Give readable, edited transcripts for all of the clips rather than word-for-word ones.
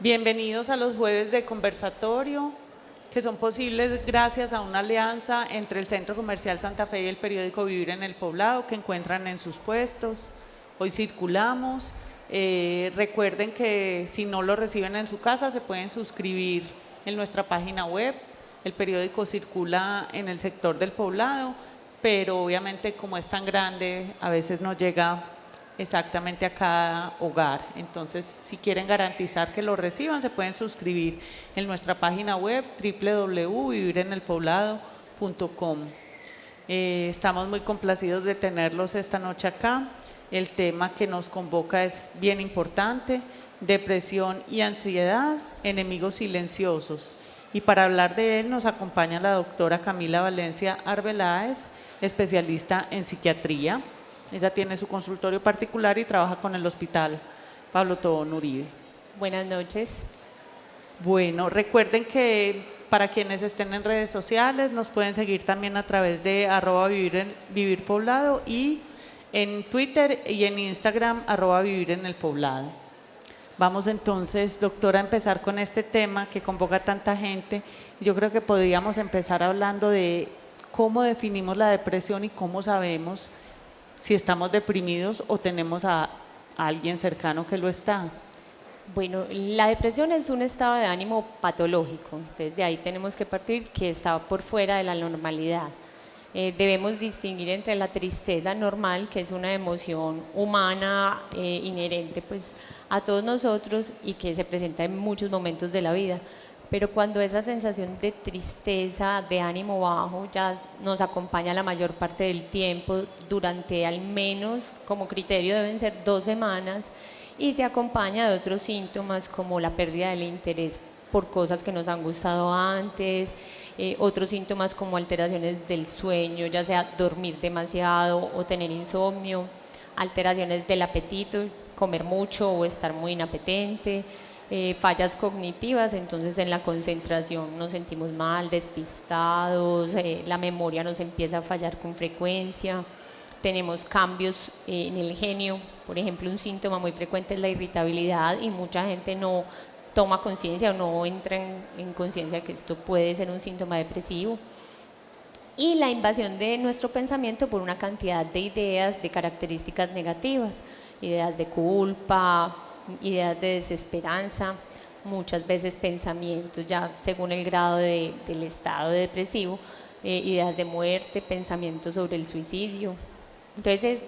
Bienvenidos a los jueves de conversatorio, que son posibles gracias a una alianza entre el Centro Comercial Santa Fe y el periódico Vivir en el Poblado, que encuentran en sus puestos. Hoy circulamos. Recuerden que si no lo reciben en su casa, se pueden suscribir en nuestra página web. El periódico circula en el sector del Poblado, pero obviamente como es tan grande, a veces no llega exactamente a cada hogar. Entonces, si quieren garantizar que lo reciban, se pueden suscribir en nuestra página web www.vivirenelpoblado.com. Estamos muy complacidos de tenerlos esta noche acá. El tema que nos convoca es bien importante: depresión y ansiedad, enemigos silenciosos. Y para hablar de él nos acompaña la doctora Camila Valencia Arbeláez, especialista en psiquiatría. Ella tiene su consultorio particular y trabaja con el Hospital Pablo Tobón Uribe. Buenas noches. Bueno, recuerden que para quienes estén en redes sociales nos pueden seguir también a través de @vivirpoblado y en Twitter y en Instagram @vivirenelpoblado. Vamos entonces, doctora, a empezar con este tema que convoca a tanta gente. Yo creo que podríamos empezar hablando de cómo definimos la depresión y cómo sabemos si estamos deprimidos o tenemos a alguien cercano que lo está. Bueno, la depresión es un estado de ánimo patológico, entonces de ahí tenemos que partir que está por fuera de la normalidad. Debemos distinguir entre la tristeza normal, que es una emoción humana inherente pues, a todos nosotros y que se presenta en muchos momentos de la vida. Pero cuando esa sensación de tristeza, de ánimo bajo, ya nos acompaña la mayor parte del tiempo, durante al menos, como criterio deben ser 2 semanas, y se acompaña de otros síntomas como la pérdida del interés por cosas que nos han gustado antes, otros síntomas como alteraciones del sueño, ya sea dormir demasiado o tener insomnio, alteraciones del apetito, comer mucho o estar muy inapetente, fallas cognitivas, entonces en la concentración nos sentimos mal, despistados, la memoria nos empieza a fallar con frecuencia, tenemos cambios en el genio, por ejemplo un síntoma muy frecuente es la irritabilidad y mucha gente no toma conciencia o no entra en conciencia que esto puede ser un síntoma depresivo. Y la invasión de nuestro pensamiento por una cantidad de ideas de características negativas, ideas de culpa, ideas de desesperanza, muchas veces pensamientos ya según el grado del estado depresivo, ideas de muerte, pensamientos sobre el suicidio. Entonces es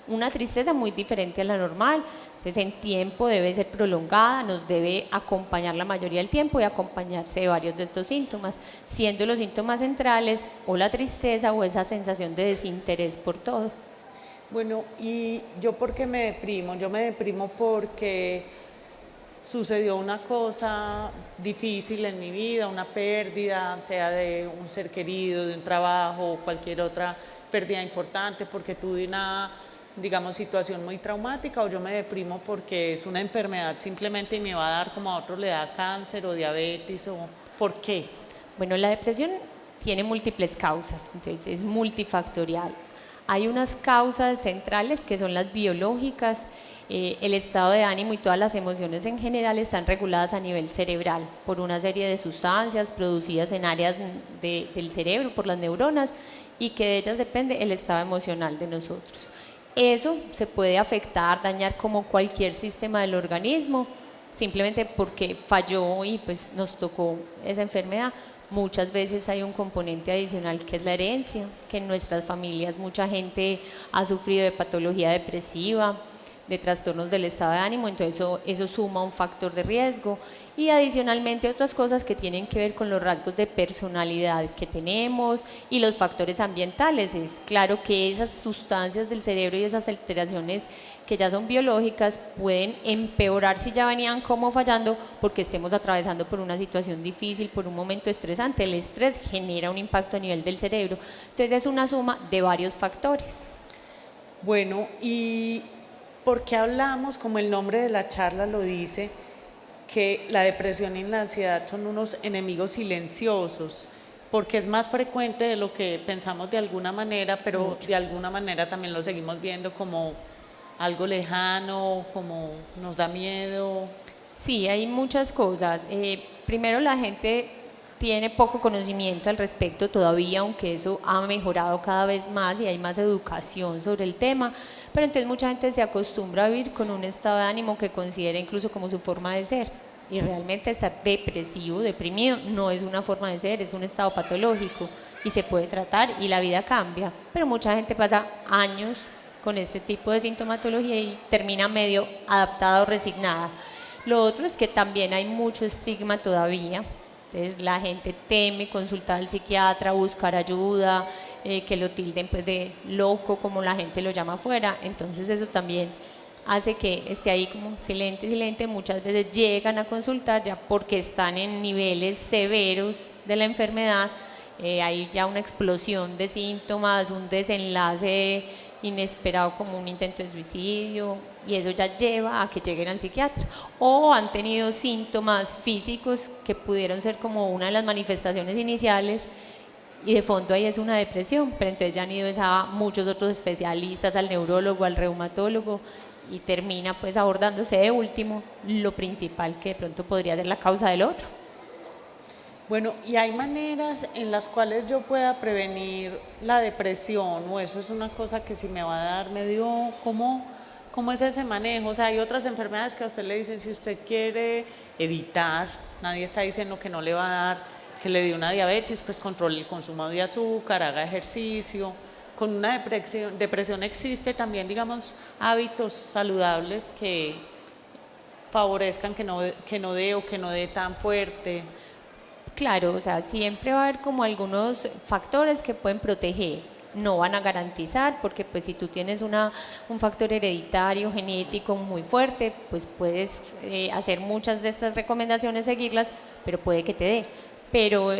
una tristeza muy diferente a la normal, entonces en tiempo debe ser prolongada, nos debe acompañar la mayoría del tiempo y acompañarse de varios de estos síntomas, siendo los síntomas centrales o la tristeza o esa sensación de desinterés por todo. Bueno, ¿y yo por qué me deprimo? Yo me deprimo porque sucedió una cosa difícil en mi vida, una pérdida, sea de un ser querido, de un trabajo o cualquier otra pérdida importante, porque tuve una, digamos, situación muy traumática, o yo me deprimo porque es una enfermedad simplemente y me va a dar como a otro le da cáncer o diabetes, o ¿por qué? Bueno, la depresión tiene múltiples causas, entonces es multifactorial. Hay unas causas centrales que son las biológicas, el estado de ánimo y todas las emociones en general están reguladas a nivel cerebral por una serie de sustancias producidas en áreas del cerebro por las neuronas y que de ellas depende el estado emocional de nosotros. Eso se puede afectar, dañar como cualquier sistema del organismo, simplemente porque falló y pues nos tocó esa enfermedad. Muchas veces hay un componente adicional que es la herencia, que en nuestras familias mucha gente ha sufrido de patología depresiva, de trastornos del estado de ánimo, entonces eso suma un factor de riesgo y adicionalmente otras cosas que tienen que ver con los rasgos de personalidad que tenemos y los factores ambientales. Es claro que esas sustancias del cerebro y esas alteraciones que ya son biológicas pueden empeorar si ya venían como fallando porque estemos atravesando por una situación difícil, por un momento estresante. El estrés genera un impacto a nivel del cerebro, entonces es una suma de varios factores. Bueno, ¿y por qué hablamos, como el nombre de la charla lo dice, que la depresión y la ansiedad son unos enemigos silenciosos? Porque es más frecuente de lo que pensamos de alguna manera, pero de alguna manera también lo seguimos viendo como algo lejano, como nos da miedo. Sí, hay muchas cosas. Primero, la gente tiene poco conocimiento al respecto todavía, aunque eso ha mejorado cada vez más y hay más educación sobre el tema, pero entonces mucha gente se acostumbra a vivir con un estado de ánimo que considera incluso como su forma de ser. Y realmente estar depresivo, deprimido, no es una forma de ser, es un estado patológico y se puede tratar y la vida cambia. Pero mucha gente pasa años con este tipo de sintomatología y termina medio adaptada o resignada. Lo otro es que también hay mucho estigma todavía. Entonces la gente teme consultar al psiquiatra, buscar ayuda, que lo tilden pues de loco, como la gente lo llama afuera. Entonces eso también hace que esté ahí como silente, silente. Muchas veces llegan a consultar ya porque están en niveles severos de la enfermedad. Hay ya una explosión de síntomas, un desenlace inesperado como un intento de suicidio, y eso ya lleva a que lleguen al psiquiatra, o han tenido síntomas físicos que pudieron ser como una de las manifestaciones iniciales y de fondo ahí es una depresión, pero entonces ya han ido a muchos otros especialistas, al neurólogo, al reumatólogo, y termina pues abordándose de último lo principal que de pronto podría ser la causa del otro. Bueno, ¿y hay maneras en las cuales yo pueda prevenir la depresión? ¿O eso es una cosa que si me va a dar, me dio, cómo es ese manejo? O sea, hay otras enfermedades que a usted le dicen, si usted quiere evitar, nadie está diciendo que no le va a dar, que le dé una diabetes, pues controle el consumo de azúcar, haga ejercicio. Con una depresión existe también, digamos, hábitos saludables que favorezcan que no dé o que no dé tan fuerte. Claro, o sea, siempre va a haber como algunos factores que pueden proteger, no van a garantizar, porque pues si tú tienes un factor hereditario, genético muy fuerte, pues puedes hacer muchas de estas recomendaciones, seguirlas, pero puede que te dé. Pero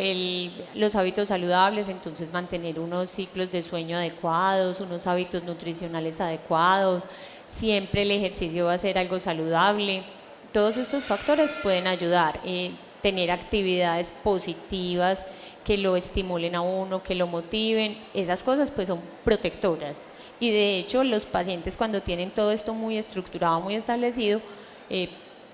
los hábitos saludables, entonces mantener unos ciclos de sueño adecuados, unos hábitos nutricionales adecuados, siempre el ejercicio va a ser algo saludable, todos estos factores pueden ayudar. Tener actividades positivas que lo estimulen a uno, que lo motiven, esas cosas pues son protectoras. Y de hecho los pacientes cuando tienen todo esto muy estructurado, muy establecido,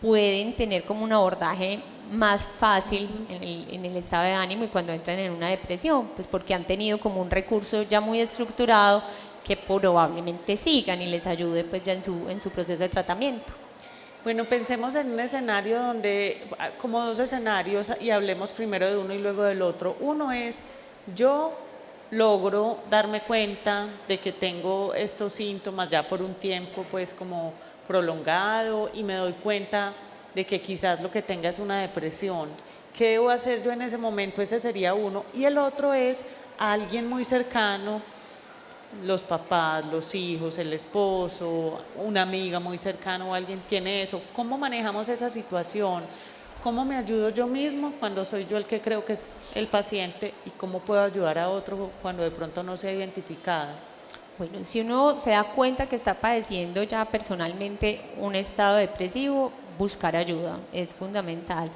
pueden tener como un abordaje más fácil en el estado de ánimo y cuando entran en una depresión, pues porque han tenido como un recurso ya muy estructurado que probablemente sigan y les ayude pues ya en su proceso de tratamiento. Bueno, pensemos en un escenario donde, como dos escenarios, y hablemos primero de uno y luego del otro. Uno es, yo logro darme cuenta de que tengo estos síntomas ya por un tiempo, pues como prolongado, y me doy cuenta de que quizás lo que tenga es una depresión. ¿Qué debo hacer yo en ese momento? Ese sería uno. Y el otro es a alguien muy cercano, los papás, los hijos, el esposo, una amiga muy cercana o alguien tiene eso. ¿Cómo manejamos esa situación? ¿Cómo me ayudo yo mismo cuando soy yo el que creo que es el paciente? ¿Y cómo puedo ayudar a otro cuando de pronto no se ha identificado? Bueno, si uno se da cuenta que está padeciendo ya personalmente un estado depresivo, buscar ayuda es fundamental.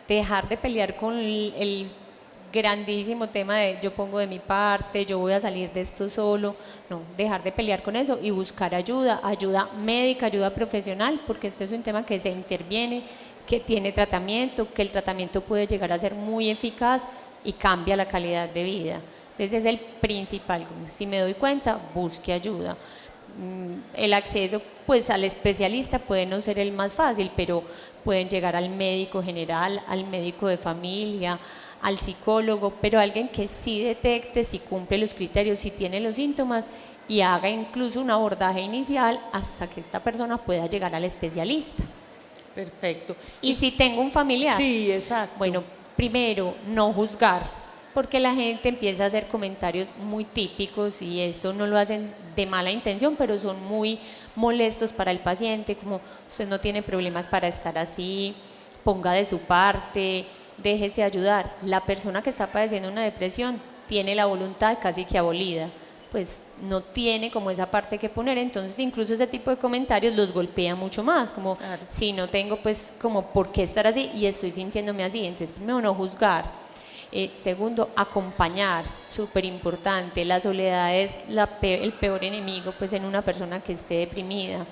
Dejar de pelear con el grandísimo tema de yo pongo de mi parte, yo voy a salir de esto solo, no, dejar de pelear con eso y buscar ayuda, ayuda médica, ayuda profesional, porque esto es un tema que se interviene, que tiene tratamiento, que el tratamiento puede llegar a ser muy eficaz y cambia la calidad de vida. Entonces es el principal, si me doy cuenta, busque ayuda. El acceso pues al especialista puede no ser el más fácil, pero pueden llegar al médico general, al médico de familia, al psicólogo, pero alguien que sí detecte, si cumple los criterios, si tiene los síntomas y haga incluso un abordaje inicial hasta que esta persona pueda llegar al especialista. Perfecto. Y si tengo un familiar, sí, exacto. Bueno, primero, no juzgar, porque la gente empieza a hacer comentarios muy típicos y esto no lo hacen de mala intención, pero son muy molestos para el paciente, como usted no tiene problemas para estar así, ponga de su parte, déjese ayudar. La persona que está padeciendo una depresión tiene la voluntad casi que abolida, pues no tiene como esa parte que poner, entonces incluso ese tipo de comentarios los golpea mucho más, como claro, si no tengo pues como por qué estar así y estoy sintiéndome así, entonces primero no juzgar. Segundo, acompañar, súper importante, la soledad es el peor enemigo pues en una persona que esté deprimida.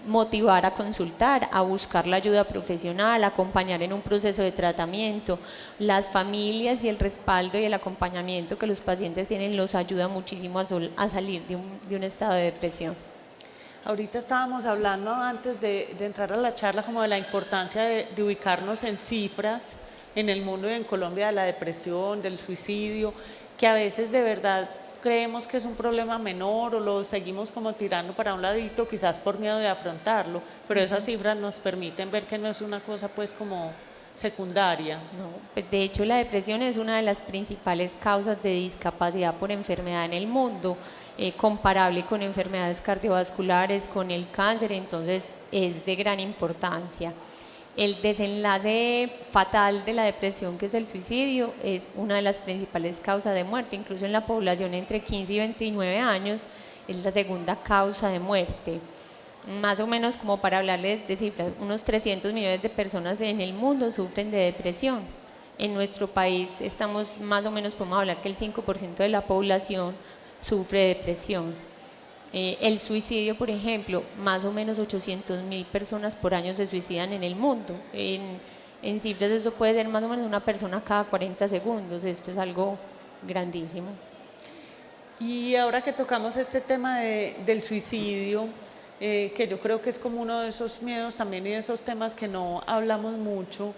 motivar a consultar, a buscar la ayuda profesional, acompañar en un proceso de tratamiento. Las familias y el respaldo y el acompañamiento que los pacientes tienen los ayuda muchísimo a salir de un estado de depresión. Ahorita estábamos hablando antes de entrar a la charla como de la importancia de ubicarnos en cifras en el mundo y en Colombia de la depresión, del suicidio, que a veces de verdad creemos que es un problema menor o lo seguimos como tirando para un ladito, quizás por miedo de afrontarlo, pero esas cifras nos permiten ver que no es una cosa pues como secundaria. No, pues de hecho la depresión es una de las principales causas de discapacidad por enfermedad en el mundo, comparable con enfermedades cardiovasculares, con el cáncer, entonces es de gran importancia. El desenlace fatal de la depresión, que es el suicidio, es una de las principales causas de muerte, incluso en la población entre 15 y 29 años es la segunda causa de muerte. Más o menos, como para hablarles de cifras, unos 300 millones de personas en el mundo sufren de depresión. En nuestro país estamos más o menos, podemos hablar que el 5% de la población sufre de depresión. El suicidio, por ejemplo, más o menos 800.000 personas por año se suicidan en el mundo. En cifras eso puede ser más o menos una persona cada 40 segundos, esto es algo grandísimo. Y ahora que tocamos este tema del suicidio, que yo creo que es como uno de esos miedos también y de esos temas que no hablamos mucho,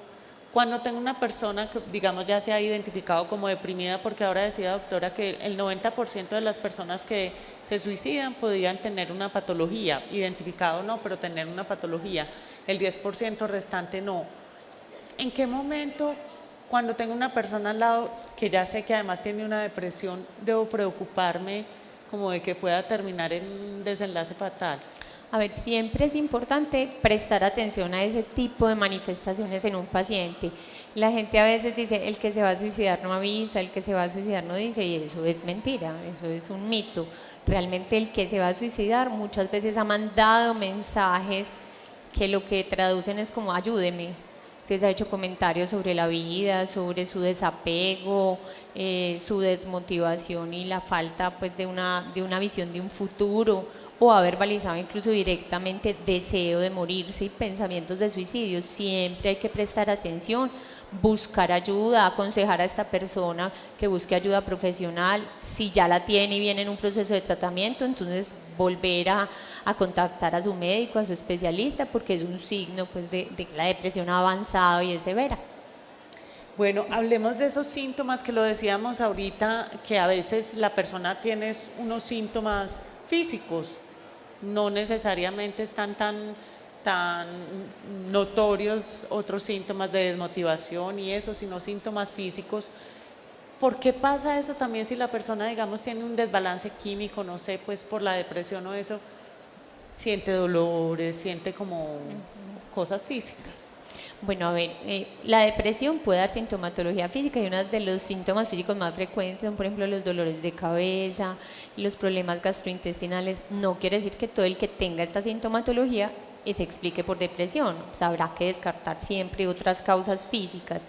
cuando tengo una persona que, digamos, ya se ha identificado como deprimida, porque ahora decía doctora que el 90% de las personas que se suicidan podían tener una patología, identificado no, pero tener una patología, el 10% restante no. ¿En qué momento, cuando tengo una persona al lado que ya sé que además tiene una depresión, debo preocuparme como de que pueda terminar en un desenlace fatal? A ver, siempre es importante prestar atención a ese tipo de manifestaciones en un paciente. La gente a veces dice, el que se va a suicidar no avisa, el que se va a suicidar no dice, y eso es mentira, eso es un mito. Realmente el que se va a suicidar muchas veces ha mandado mensajes que lo que traducen es como ayúdeme. Entonces ha hecho comentarios sobre la vida, sobre su desapego, su desmotivación y la falta pues, de una visión de un futuro, o ha verbalizado incluso directamente deseo de morirse y pensamientos de suicidio. Siempre hay que prestar atención, buscar ayuda, aconsejar a esta persona que busque ayuda profesional. Si ya la tiene y viene en un proceso de tratamiento, entonces volver a contactar a su médico, a su especialista, porque es un signo pues, de que la depresión ha avanzado y es severa. Bueno, hablemos de esos síntomas que lo decíamos ahorita, que a veces la persona tiene unos síntomas físicos, no necesariamente están tan notorios otros síntomas de desmotivación y eso, sino síntomas físicos. ¿Por qué pasa eso también si la persona, digamos, tiene un desbalance químico, no sé, pues por la depresión o eso, siente dolores, siente como cosas físicas? Bueno, a ver, la depresión puede dar sintomatología física y uno de los síntomas físicos más frecuentes son, por ejemplo, los dolores de cabeza, los problemas gastrointestinales. No quiere decir que todo el que tenga esta sintomatología se explique por depresión, o sea, habrá que descartar siempre otras causas físicas,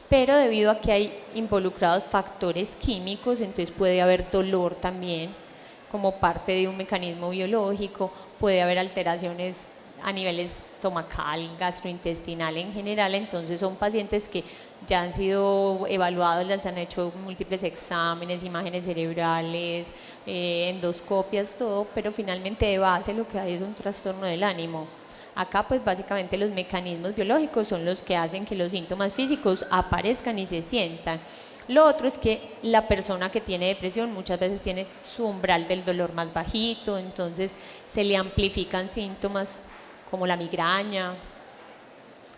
pero debido a que hay involucrados factores químicos, entonces puede haber dolor también como parte de un mecanismo biológico, puede haber alteraciones a nivel estomacal, gastrointestinal en general. Entonces son pacientes que ya han sido evaluados, les han hecho múltiples exámenes, imágenes cerebrales, endoscopias, todo, pero finalmente de base lo que hay es un trastorno del ánimo. Acá pues básicamente los mecanismos biológicos son los que hacen que los síntomas físicos aparezcan y se sientan. Lo otro es que la persona que tiene depresión muchas veces tiene su umbral del dolor más bajito, entonces se le amplifican síntomas como la migraña.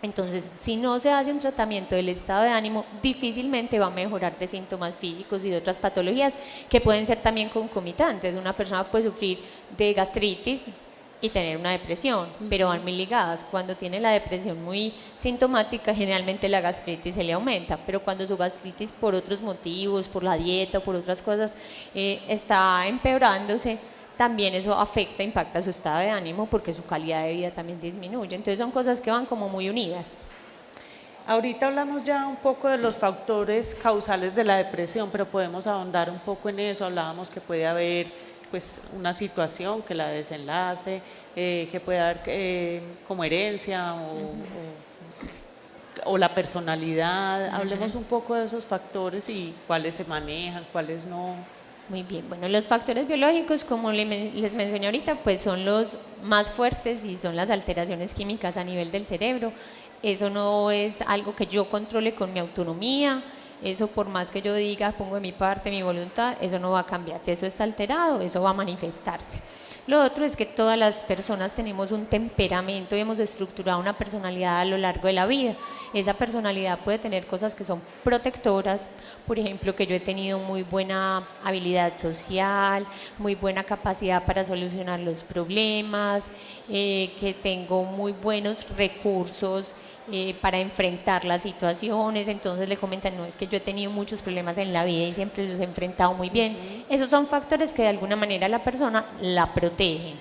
Entonces, si no se hace un tratamiento del estado de ánimo, difícilmente va a mejorar de síntomas físicos y de otras patologías que pueden ser también concomitantes. Una persona puede sufrir de gastritis y tener una depresión, pero van muy ligadas. Cuando tiene la depresión muy sintomática, generalmente la gastritis se le aumenta, pero cuando su gastritis por otros motivos, por la dieta o por otras cosas, está empeorándose, también eso afecta, impacta su estado de ánimo porque su calidad de vida también disminuye. Entonces son cosas que van como muy unidas. Ahorita hablamos ya un poco de los factores causales de la depresión, pero podemos ahondar un poco en eso. Hablábamos que puede haber pues una situación que la desenlace, que puede haber como herencia o la personalidad. Hablemos un poco de esos factores y cuáles se manejan, cuáles no. Muy bien, bueno, los factores biológicos, como les mencioné ahorita, pues son los más fuertes y son las alteraciones químicas a nivel del cerebro. Eso no es algo que yo controle con mi autonomía, eso por más que yo diga, pongo de mi parte, mi voluntad, eso no va a cambiar. Si eso está alterado, eso va a manifestarse. Lo otro es que todas las personas tenemos un temperamento y hemos estructurado una personalidad a lo largo de la vida. Esa personalidad puede tener cosas que son protectoras, por ejemplo, que yo he tenido muy buena habilidad social, muy buena capacidad para solucionar los problemas, que tengo muy buenos recursos para enfrentar las situaciones. Entonces le comentan, no, es que yo he tenido muchos problemas en la vida y siempre los he enfrentado muy bien. Esos son factores que de alguna manera la persona la protegen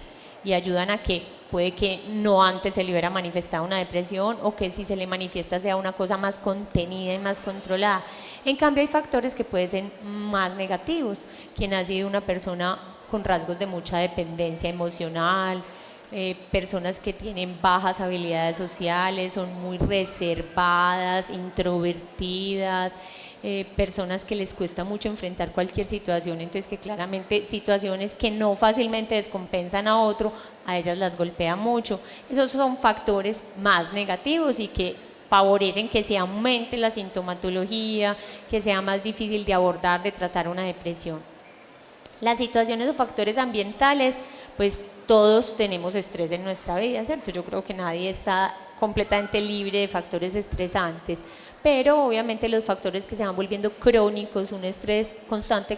y ayudan a que puede que no antes se le hubiera manifestado una depresión, o que si se le manifiesta sea una cosa más contenida y más controlada. En cambio hay factores que pueden ser más negativos. Quien ha sido una persona con rasgos de mucha dependencia emocional, personas que tienen bajas habilidades sociales, son muy reservadas, introvertidas, personas que les cuesta mucho enfrentar cualquier situación, entonces que claramente situaciones que no fácilmente descompensan a otro, a ellas las golpea mucho. Esos son factores más negativos y que favorecen que se aumente la sintomatología, que sea más difícil de abordar, de tratar una depresión. Las situaciones o factores ambientales, pues todos tenemos estrés en nuestra vida, ¿cierto? Yo creo que nadie está completamente libre de factores estresantes, pero obviamente los factores que se van volviendo crónicos, un estrés constante,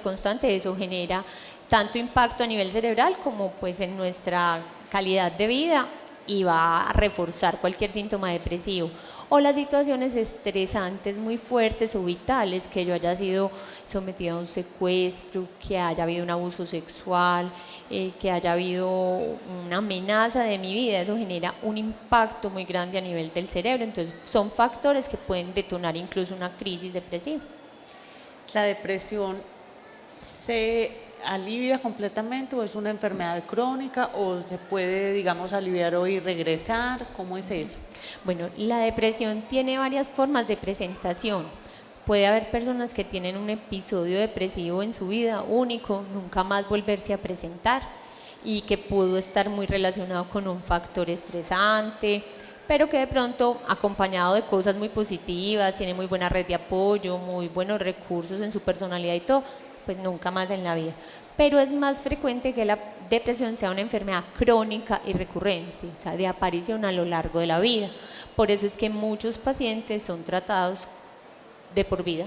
eso genera tanto impacto a nivel cerebral como pues en nuestra calidad de vida y va a reforzar cualquier síntoma depresivo. O las situaciones estresantes muy fuertes o vitales, que yo haya sido sometida a un secuestro, que haya habido un abuso sexual, que haya habido una amenaza de mi vida, eso genera un impacto muy grande a nivel del cerebro. Entonces son factores que pueden detonar incluso una crisis depresiva. ¿La depresión se alivia completamente o es una enfermedad crónica o se puede, digamos, aliviar hoy y regresar? ¿Cómo es eso? Bueno, la depresión tiene varias formas de presentación. Puede haber personas que tienen un episodio depresivo en su vida único, nunca más volverse a presentar, y que pudo estar muy relacionado con un factor estresante, pero que de pronto, acompañado de cosas muy positivas, tiene muy buena red de apoyo, muy buenos recursos en su personalidad y todo, pues nunca más en la vida. Pero es más frecuente que la depresión sea una enfermedad crónica y recurrente, o sea, de aparición a lo largo de la vida. Por eso es que muchos pacientes son tratados de por vida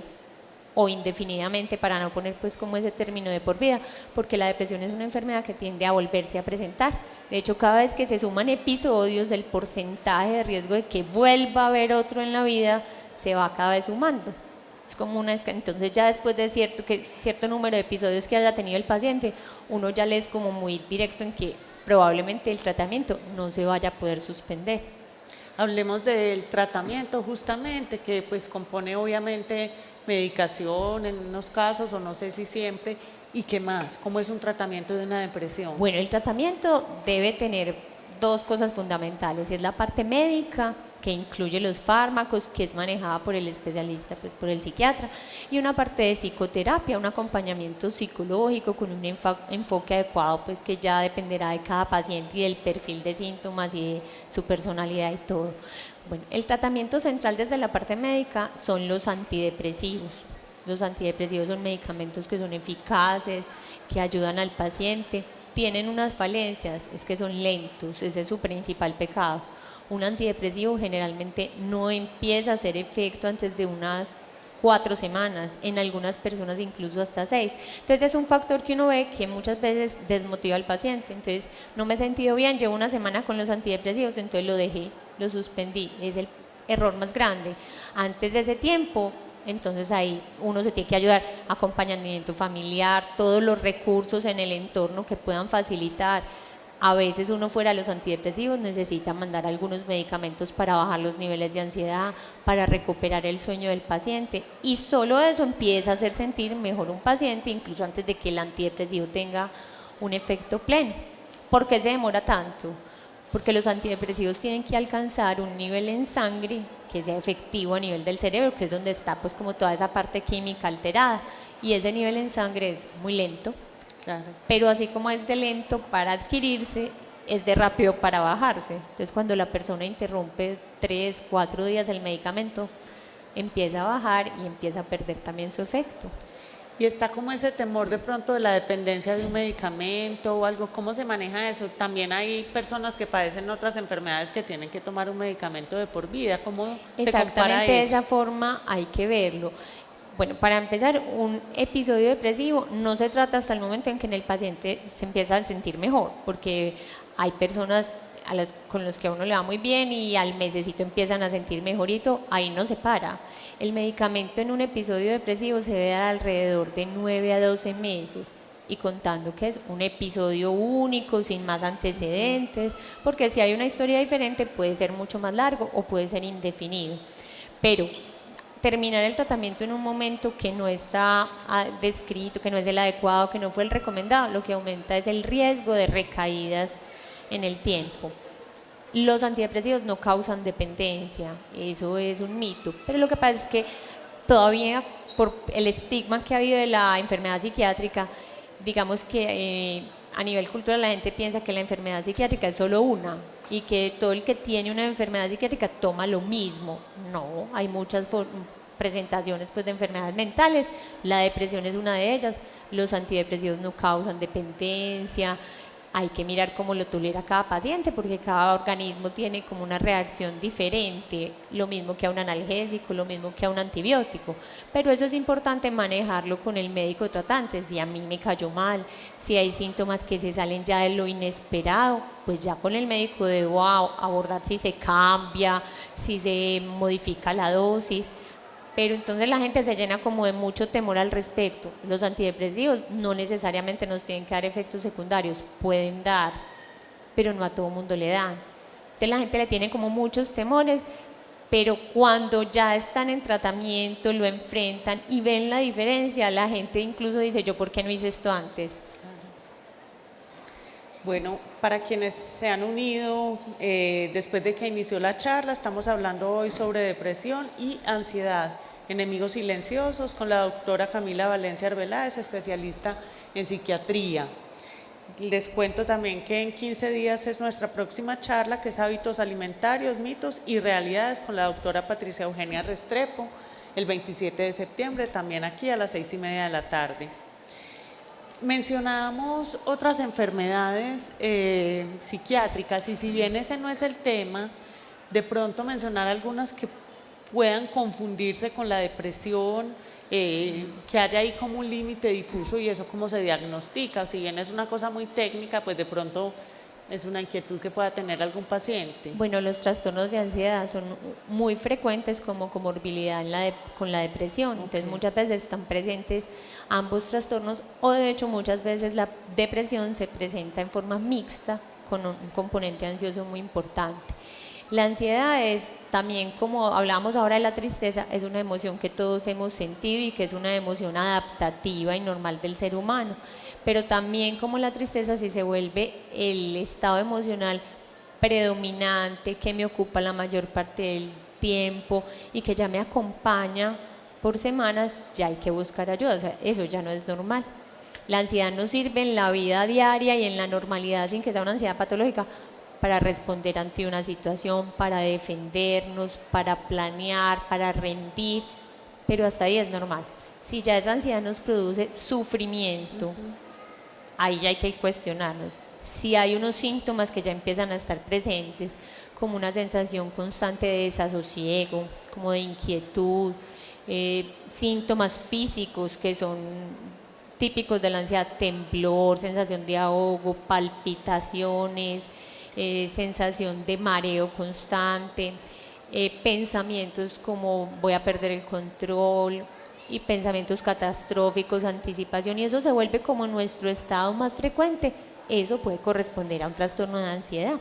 o indefinidamente, para no poner pues como ese término de por vida, porque la depresión es una enfermedad que tiende a volverse a presentar. De hecho, cada vez que se suman episodios, el porcentaje de riesgo de que vuelva a haber otro en la vida se va cada vez sumando. Es como una escala. Entonces ya después de cierto número de episodios que haya tenido el paciente, uno ya le es como muy directo en que probablemente el tratamiento no se vaya a poder suspender. Hablemos del tratamiento justamente, que pues compone obviamente medicación en unos casos, o no sé si siempre, y qué más, ¿cómo es un tratamiento de una depresión? Bueno, el tratamiento debe tener dos cosas fundamentales, y es la parte médica, que incluye los fármacos, que es manejada por el especialista, pues por el psiquiatra, y una parte de psicoterapia, un acompañamiento psicológico con un enfoque adecuado, pues que ya dependerá de cada paciente y del perfil de síntomas y de su personalidad y todo. Bueno, el tratamiento central desde la parte médica son los antidepresivos. Los antidepresivos son medicamentos que son eficaces, que ayudan al paciente. Tienen unas falencias, es que son lentos, ese es su principal pecado. Un antidepresivo generalmente no empieza a hacer efecto antes de unas 4 semanas, en algunas personas incluso hasta 6. Entonces es un factor que uno ve que muchas veces desmotiva al paciente. Entonces, no me he sentido bien, llevo una semana con los antidepresivos, entonces lo dejé, lo suspendí. Es el error más grande. Antes de ese tiempo, entonces ahí uno se tiene que ayudar, acompañamiento familiar, todos los recursos en el entorno que puedan facilitar. A veces uno fuera de los antidepresivos necesita mandar algunos medicamentos para bajar los niveles de ansiedad, para recuperar el sueño del paciente, y solo eso empieza a hacer sentir mejor un paciente, incluso antes de que el antidepresivo tenga un efecto pleno. ¿Por qué se demora tanto? porque los antidepresivos tienen que alcanzar un nivel en sangre que sea efectivo a nivel del cerebro, que es donde está pues como toda esa parte química alterada, y ese nivel en sangre es muy lento, Claro. pero así como es de lento para adquirirse, es de rápido para bajarse. Entonces cuando la persona interrumpe 3, 4 días el medicamento, empieza a bajar y empieza a perder también su efecto. Y está como ese temor de pronto de la dependencia de un medicamento o algo, ¿cómo se maneja eso? También hay personas que padecen otras enfermedades que tienen que tomar un medicamento de por vida, ¿cómo se compara Exactamente de eso? esa forma hay que verlo. Bueno, para empezar, un episodio depresivo no se trata hasta el momento en que el paciente se empieza a sentir mejor, porque hay personas con los que a uno le va muy bien y al mesecito empiezan a sentir mejorito, ahí no se para. El medicamento en un episodio depresivo se debe dar alrededor de 9 a 12 meses y contando que es un episodio único, sin más antecedentes, porque si hay una historia diferente puede ser mucho más largo o puede ser indefinido. Pero terminar el tratamiento en un momento que no está descrito, que no es el adecuado, que no fue el recomendado, lo que aumenta es el riesgo de recaídas en el tiempo. Los antidepresivos no causan dependencia, eso es un mito, pero lo que pasa es que todavía por el estigma que ha habido de la enfermedad psiquiátrica, digamos que a nivel cultural la gente piensa que la enfermedad psiquiátrica es solo una y que todo el que tiene una enfermedad psiquiátrica toma lo mismo. No, hay muchas presentaciones pues, de enfermedades mentales, la depresión es una de ellas, los antidepresivos no causan dependencia. Hay que mirar cómo lo tolera cada paciente porque cada organismo tiene como una reacción diferente, lo mismo que a un analgésico, lo mismo que a un antibiótico, pero eso es importante manejarlo con el médico tratante. Si a mí me cayó mal, si hay síntomas que se salen ya de lo inesperado, pues ya con el médico debo abordar si se cambia, si se modifica la dosis. Pero entonces la gente se llena como de mucho temor al respecto. Los antidepresivos no necesariamente nos tienen que dar efectos secundarios, pueden dar, pero no a todo mundo le dan. Entonces la gente le tiene como muchos temores, pero cuando ya están en tratamiento, lo enfrentan y ven la diferencia, la gente incluso dice, ¿yo por qué no hice esto antes? Bueno, para quienes se han unido después de que inició la charla, estamos hablando hoy sobre depresión y ansiedad, enemigos silenciosos, con la doctora Camila Valencia Arbeláez, especialista en psiquiatría. Les cuento también que en 15 días es nuestra próxima charla, que es hábitos alimentarios, mitos y realidades, con la doctora Patricia Eugenia Restrepo, el 27 de septiembre, también aquí a las 6:30 de la tarde. Mencionábamos otras enfermedades psiquiátricas y si bien ese no es el tema, de pronto mencionar algunas que puedan confundirse con la depresión, que haya ahí como un límite difuso y eso cómo se diagnostica. Si bien es una cosa muy técnica, pues de pronto es una inquietud que pueda tener algún paciente. Bueno, los trastornos de ansiedad son muy frecuentes como comorbilidad con la depresión, entonces muchas veces están presentes ambos trastornos o de hecho muchas veces la depresión se presenta en forma mixta con un componente ansioso muy importante. La ansiedad es también, como hablábamos ahora de la tristeza, es una emoción que todos hemos sentido y que es una emoción adaptativa y normal del ser humano, pero también como la tristeza si se vuelve el estado emocional predominante que me ocupa la mayor parte del tiempo y que ya me acompaña por semanas, ya hay que buscar ayuda, o sea, eso ya no es normal. La ansiedad nos sirve en la vida diaria y en la normalidad sin que sea una ansiedad patológica para responder ante una situación, para defendernos, para planear, para rendir, pero hasta ahí es normal. Si ya esa ansiedad nos produce sufrimiento, ahí ya hay que cuestionarnos. Si hay unos síntomas que ya empiezan a estar presentes, como una sensación constante de desasosiego, como de inquietud, síntomas físicos que son típicos de la ansiedad, temblor, sensación de ahogo, palpitaciones, sensación de mareo constante, pensamientos como voy a perder el control y pensamientos catastróficos, anticipación, y eso se vuelve como nuestro estado más frecuente, eso puede corresponder a un trastorno de ansiedad.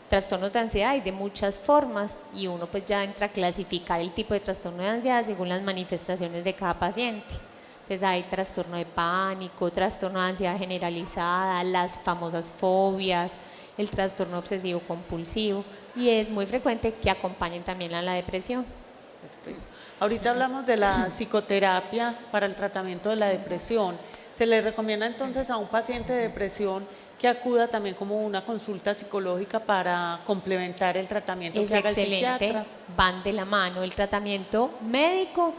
Trastornos de ansiedad hay de muchas formas y uno pues ya entra a clasificar el tipo de trastorno de ansiedad según las manifestaciones de cada paciente. Entonces hay trastorno de pánico, trastorno de ansiedad generalizada, las famosas fobias, el trastorno obsesivo compulsivo, y es muy frecuente que acompañen también a la depresión. Ahorita hablamos de la psicoterapia para el tratamiento de la depresión. ¿Se le recomienda entonces a un paciente de depresión que acuda también como una consulta psicológica para complementar el tratamiento Es que haga el excelente, psiquiatra? van de la mano. El tratamiento médico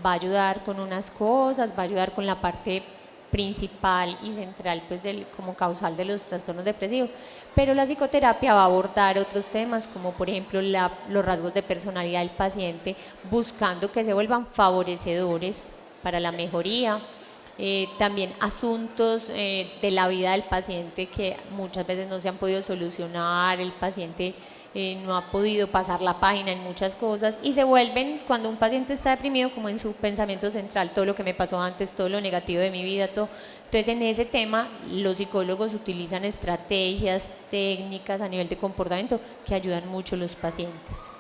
va a ayudar con unas cosas, va a ayudar con la parte principal y central, pues como causal de los trastornos depresivos, pero la psicoterapia va a abordar otros temas, como por ejemplo los rasgos de personalidad del paciente, buscando que se vuelvan favorecedores para la mejoría. También asuntos de la vida del paciente que muchas veces no se han podido solucionar, el paciente no ha podido pasar la página en muchas cosas, y se vuelven, cuando un paciente está deprimido, como en su pensamiento central, todo lo que me pasó antes, todo lo negativo de mi vida, todo. Entonces en ese tema los psicólogos utilizan estrategias, técnicas a nivel de comportamiento que ayudan mucho a los pacientes.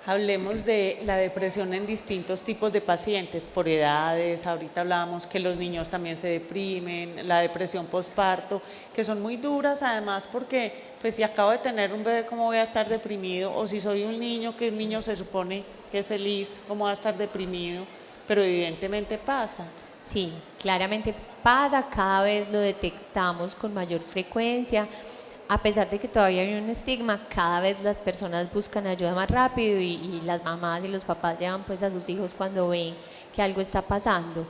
Hablemos de la depresión en distintos tipos de pacientes, por edades. Ahorita hablábamos que los niños también se deprimen, la depresión postparto, que son muy duras además porque pues si acabo de tener un bebé, ¿cómo voy a estar deprimido? O si soy un niño, que el niño se supone que es feliz, ¿cómo va a estar deprimido? Pero evidentemente pasa. Sí, claramente pasa, cada vez lo detectamos con mayor frecuencia. A pesar de que todavía hay un estigma, cada vez las personas buscan ayuda más rápido y las mamás y los papás llevan pues a sus hijos cuando ven que algo está pasando.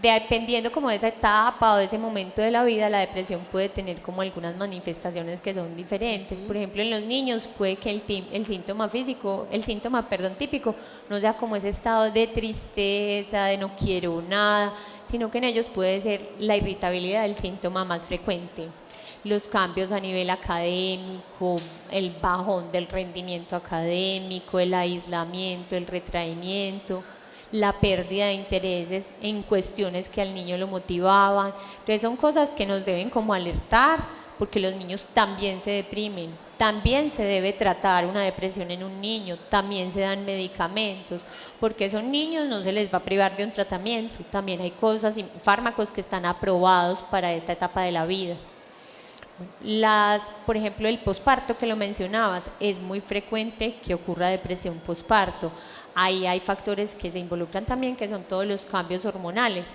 Dependiendo como de esa etapa o de ese momento de la vida, la depresión puede tener como algunas manifestaciones que son diferentes. Por ejemplo, en los niños puede que el síntoma típico no sea como ese estado de tristeza, de no quiero nada, sino que en ellos puede ser la irritabilidad el síntoma más frecuente. Los cambios a nivel académico, el bajón del rendimiento académico, el aislamiento, el retraimiento, la pérdida de intereses en cuestiones que al niño lo motivaban. Entonces son cosas que nos deben como alertar, porque los niños también se deprimen, también se debe tratar una depresión en un niño, también se dan medicamentos, porque son niños, no se les va a privar de un tratamiento, también hay cosas y fármacos que están aprobados para esta etapa de la vida. Por ejemplo, el posparto que lo mencionabas, es muy frecuente que ocurra depresión posparto. Ahí hay factores que se involucran también, que son todos los cambios hormonales.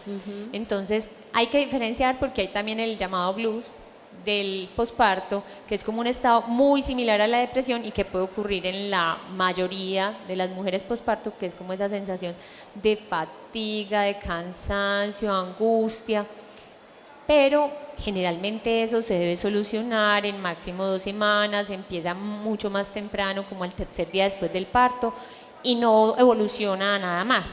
Entonces hay que diferenciar, porque hay también el llamado blues del posparto, que es como un estado muy similar a la depresión y que puede ocurrir en la mayoría de las mujeres posparto, que es como esa sensación de fatiga, de cansancio, angustia. Pero generalmente eso se debe solucionar en máximo 2 semanas, empieza mucho más temprano, como al tercer día después del parto, y no evoluciona a nada más.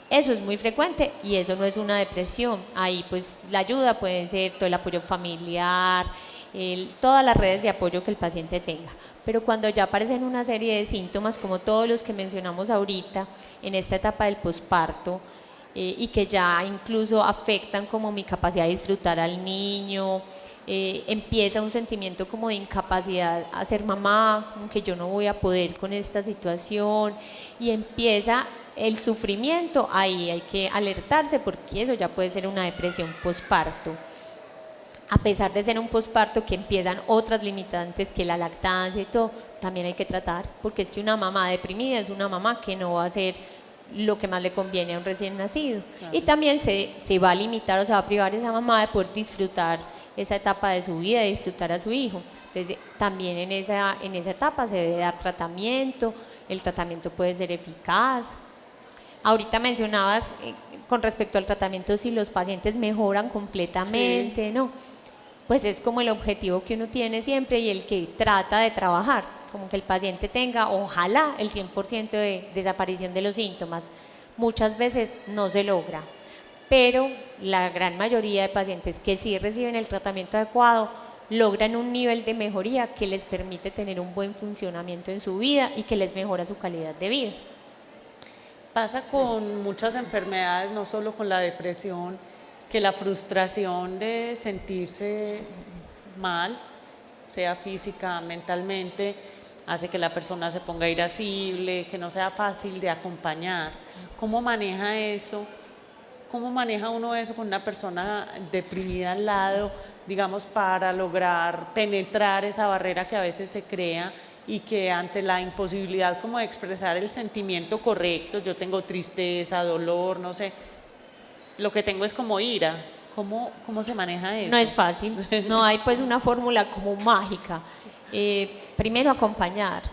Eso es muy frecuente y eso no es una depresión. Ahí pues la ayuda puede ser todo el apoyo familiar, todas las redes de apoyo que el paciente tenga. Pero cuando ya aparecen una serie de síntomas, como todos los que mencionamos ahorita, en esta etapa del posparto, y que ya incluso afectan como mi capacidad de disfrutar al niño, empieza un sentimiento como de incapacidad a ser mamá, como que yo no voy a poder con esta situación, y empieza el sufrimiento. Ahí hay que alertarse, porque eso ya puede ser una depresión posparto. A pesar de ser un posparto que empiezan otras limitantes que la lactancia y todo, también hay que tratar, porque es que una mamá deprimida es una mamá que no va a hacer lo que más le conviene a un recién nacido. Claro. Y también se va a limitar o se va a privar esa mamá de poder disfrutar esa etapa de su vida, de disfrutar a su hijo. Entonces también en esa etapa se debe dar tratamiento, el tratamiento puede ser eficaz. Ahorita mencionabas con respecto al tratamiento si los pacientes mejoran completamente, sí. ¿No? Pues es como el objetivo que uno tiene siempre y el que trata de trabajar, como que el paciente tenga, ojalá, el 100% de desaparición de los síntomas. Muchas veces no se logra, pero la gran mayoría de pacientes que sí reciben el tratamiento adecuado logran un nivel de mejoría que les permite tener un buen funcionamiento en su vida y que les mejora su calidad de vida. Pasa con muchas enfermedades, no solo con la depresión, que la frustración de sentirse mal, sea física, mentalmente, hace que la persona se ponga irascible, que no sea fácil de acompañar. ¿Cómo maneja eso cómo maneja uno eso con una persona deprimida al lado, digamos, para lograr penetrar esa barrera que a veces se crea y que ante la imposibilidad como de expresar el sentimiento correcto, yo tengo tristeza, dolor, no sé, lo que tengo es como ira. ¿Cómo se maneja eso? No es fácil, no hay pues una fórmula como mágica. Primero acompañar.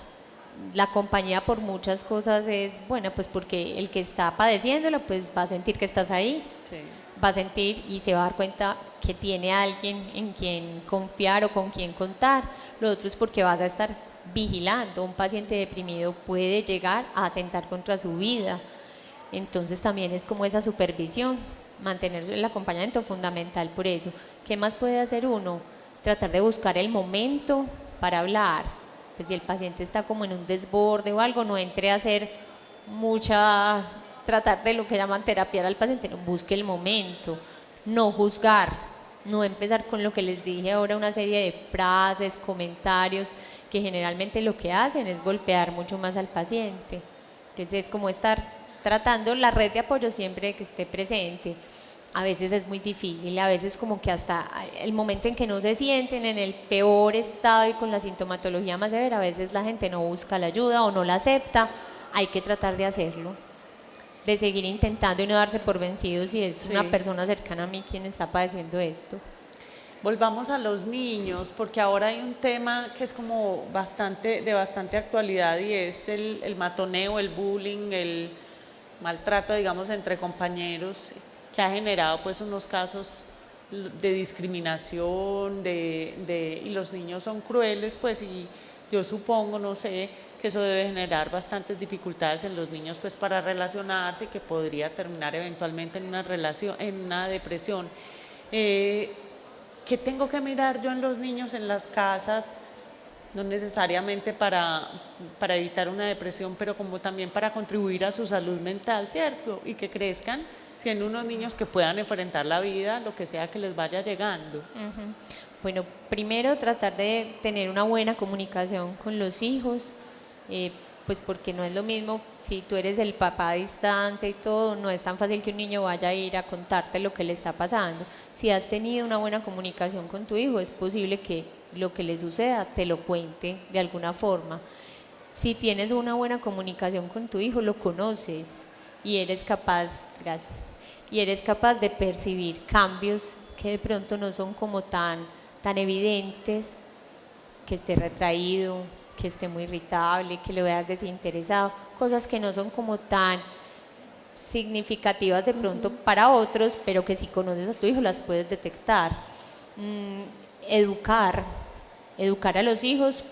La compañía por muchas cosas es buena, pues porque el que está padeciéndolo pues va a sentir que estás ahí, sí. Va a sentir y se va a dar cuenta que tiene alguien en quien confiar o con quien contar. Lo otro es porque vas a estar vigilando. Un paciente deprimido puede llegar a atentar contra su vida, entonces también es como esa supervisión, mantener el acompañamiento fundamental por eso. ¿Qué más puede hacer uno? Tratar de buscar el momento para hablar. Pues si el paciente está como en un desborde o algo, no entre a hacer tratar de lo que llaman terapiar al paciente, no, busque el momento, no juzgar, no empezar con lo que les dije ahora, una serie de frases, comentarios, que generalmente lo que hacen es golpear mucho más al paciente. Entonces es como estar tratando la red de apoyo siempre que esté presente. A veces es muy difícil, a veces como que hasta el momento en que no se sienten en el peor estado y con la sintomatología más severa, a veces la gente no busca la ayuda o no la acepta. Hay que tratar de hacerlo, de seguir intentando y no darse por vencidos si es sí. Una persona cercana a mí quien está padeciendo esto. Volvamos a los niños, porque ahora hay un tema que es como de bastante actualidad y es el matoneo, el bullying, el maltrato, digamos, entre compañeros, que ha generado pues unos casos de discriminación, y los niños son crueles, pues, y yo supongo, no sé, que eso debe generar bastantes dificultades en los niños pues para relacionarse y que podría terminar eventualmente en una depresión. ¿Qué tengo que mirar yo en los niños en las casas? No necesariamente para evitar una depresión, pero como también para contribuir a su salud mental, ¿cierto? Y que crezcan siendo unos niños que puedan enfrentar la vida, lo que sea que les vaya llegando. Uh-huh. Bueno, primero tratar de tener una buena comunicación con los hijos, pues porque no es lo mismo si tú eres el papá distante y todo, no es tan fácil que un niño vaya a ir a contarte lo que le está pasando. Si has tenido una buena comunicación con tu hijo, es posible que lo que le suceda te lo cuente de alguna forma. Si tienes una buena comunicación con tu hijo, lo conoces y eres capaz, gracias, y eres capaz de percibir cambios que de pronto no son como tan evidentes, que esté retraído, que esté muy irritable, que lo veas desinteresado, cosas que no son como tan significativas de pronto para otros, pero que si conoces a tu hijo las puedes detectar. Educar a los hijos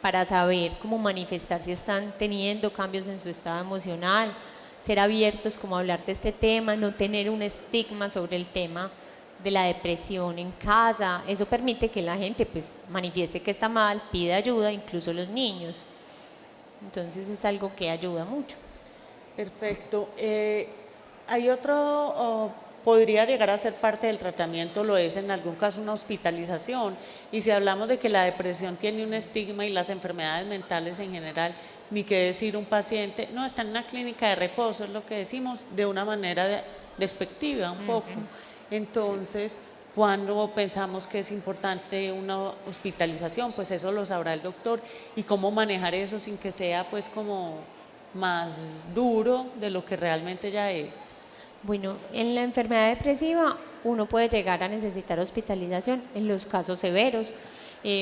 para saber cómo manifestar si están teniendo cambios en su estado emocional, ser abiertos como a hablar de este tema, no tener un estigma sobre el tema de la depresión en casa. Eso permite que la gente pues manifieste que está mal, pida ayuda, incluso los niños. Entonces es algo que ayuda mucho. Perfecto. Hay otro, podría llegar a ser parte del tratamiento, lo es en algún caso una hospitalización. Y si hablamos de que la depresión tiene un estigma y las enfermedades mentales en general, ni qué decir un paciente, no, está en una clínica de reposo, es lo que decimos de una manera despectiva un poco. Entonces, cuando pensamos que es importante una hospitalización, pues eso lo sabrá el doctor, y cómo manejar eso sin que sea pues como más duro de lo que realmente ya es. Bueno, en la enfermedad depresiva uno puede llegar a necesitar hospitalización en los casos severos.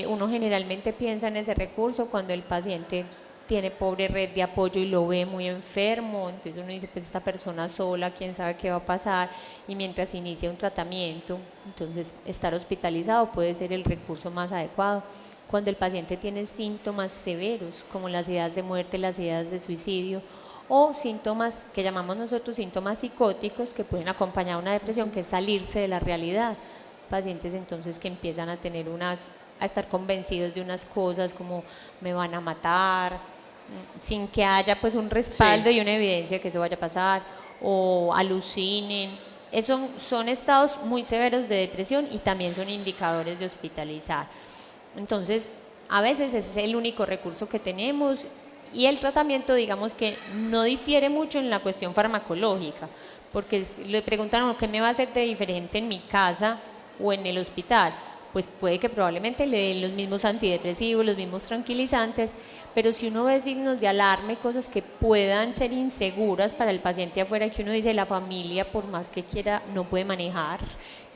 Uno generalmente piensa en ese recurso cuando el paciente tiene pobre red de apoyo y lo ve muy enfermo, entonces uno dice, pues esta persona sola, quién sabe qué va a pasar, y mientras inicia un tratamiento, entonces estar hospitalizado puede ser el recurso más adecuado. Cuando el paciente tiene síntomas severos, como las ideas de muerte, las ideas de suicidio, o síntomas que llamamos nosotros síntomas psicóticos, que pueden acompañar a una depresión, que es salirse de la realidad. Pacientes entonces que empiezan a tener a estar convencidos de unas cosas como me van a matar, sin que haya pues un respaldo y una evidencia que eso vaya a pasar, o alucinen. Esos son estados muy severos de depresión y también son indicadores de hospitalizar. Entonces, a veces ese es el único recurso que tenemos Y el tratamiento, digamos que no difiere mucho en la cuestión farmacológica, porque le preguntan a uno, ¿qué me va a hacer de diferente en mi casa o en el hospital? Pues puede que probablemente le den los mismos antidepresivos, los mismos tranquilizantes, pero si uno ve signos de alarma y cosas que puedan ser inseguras para el paciente afuera, que uno dice, la familia por más que quiera no puede manejar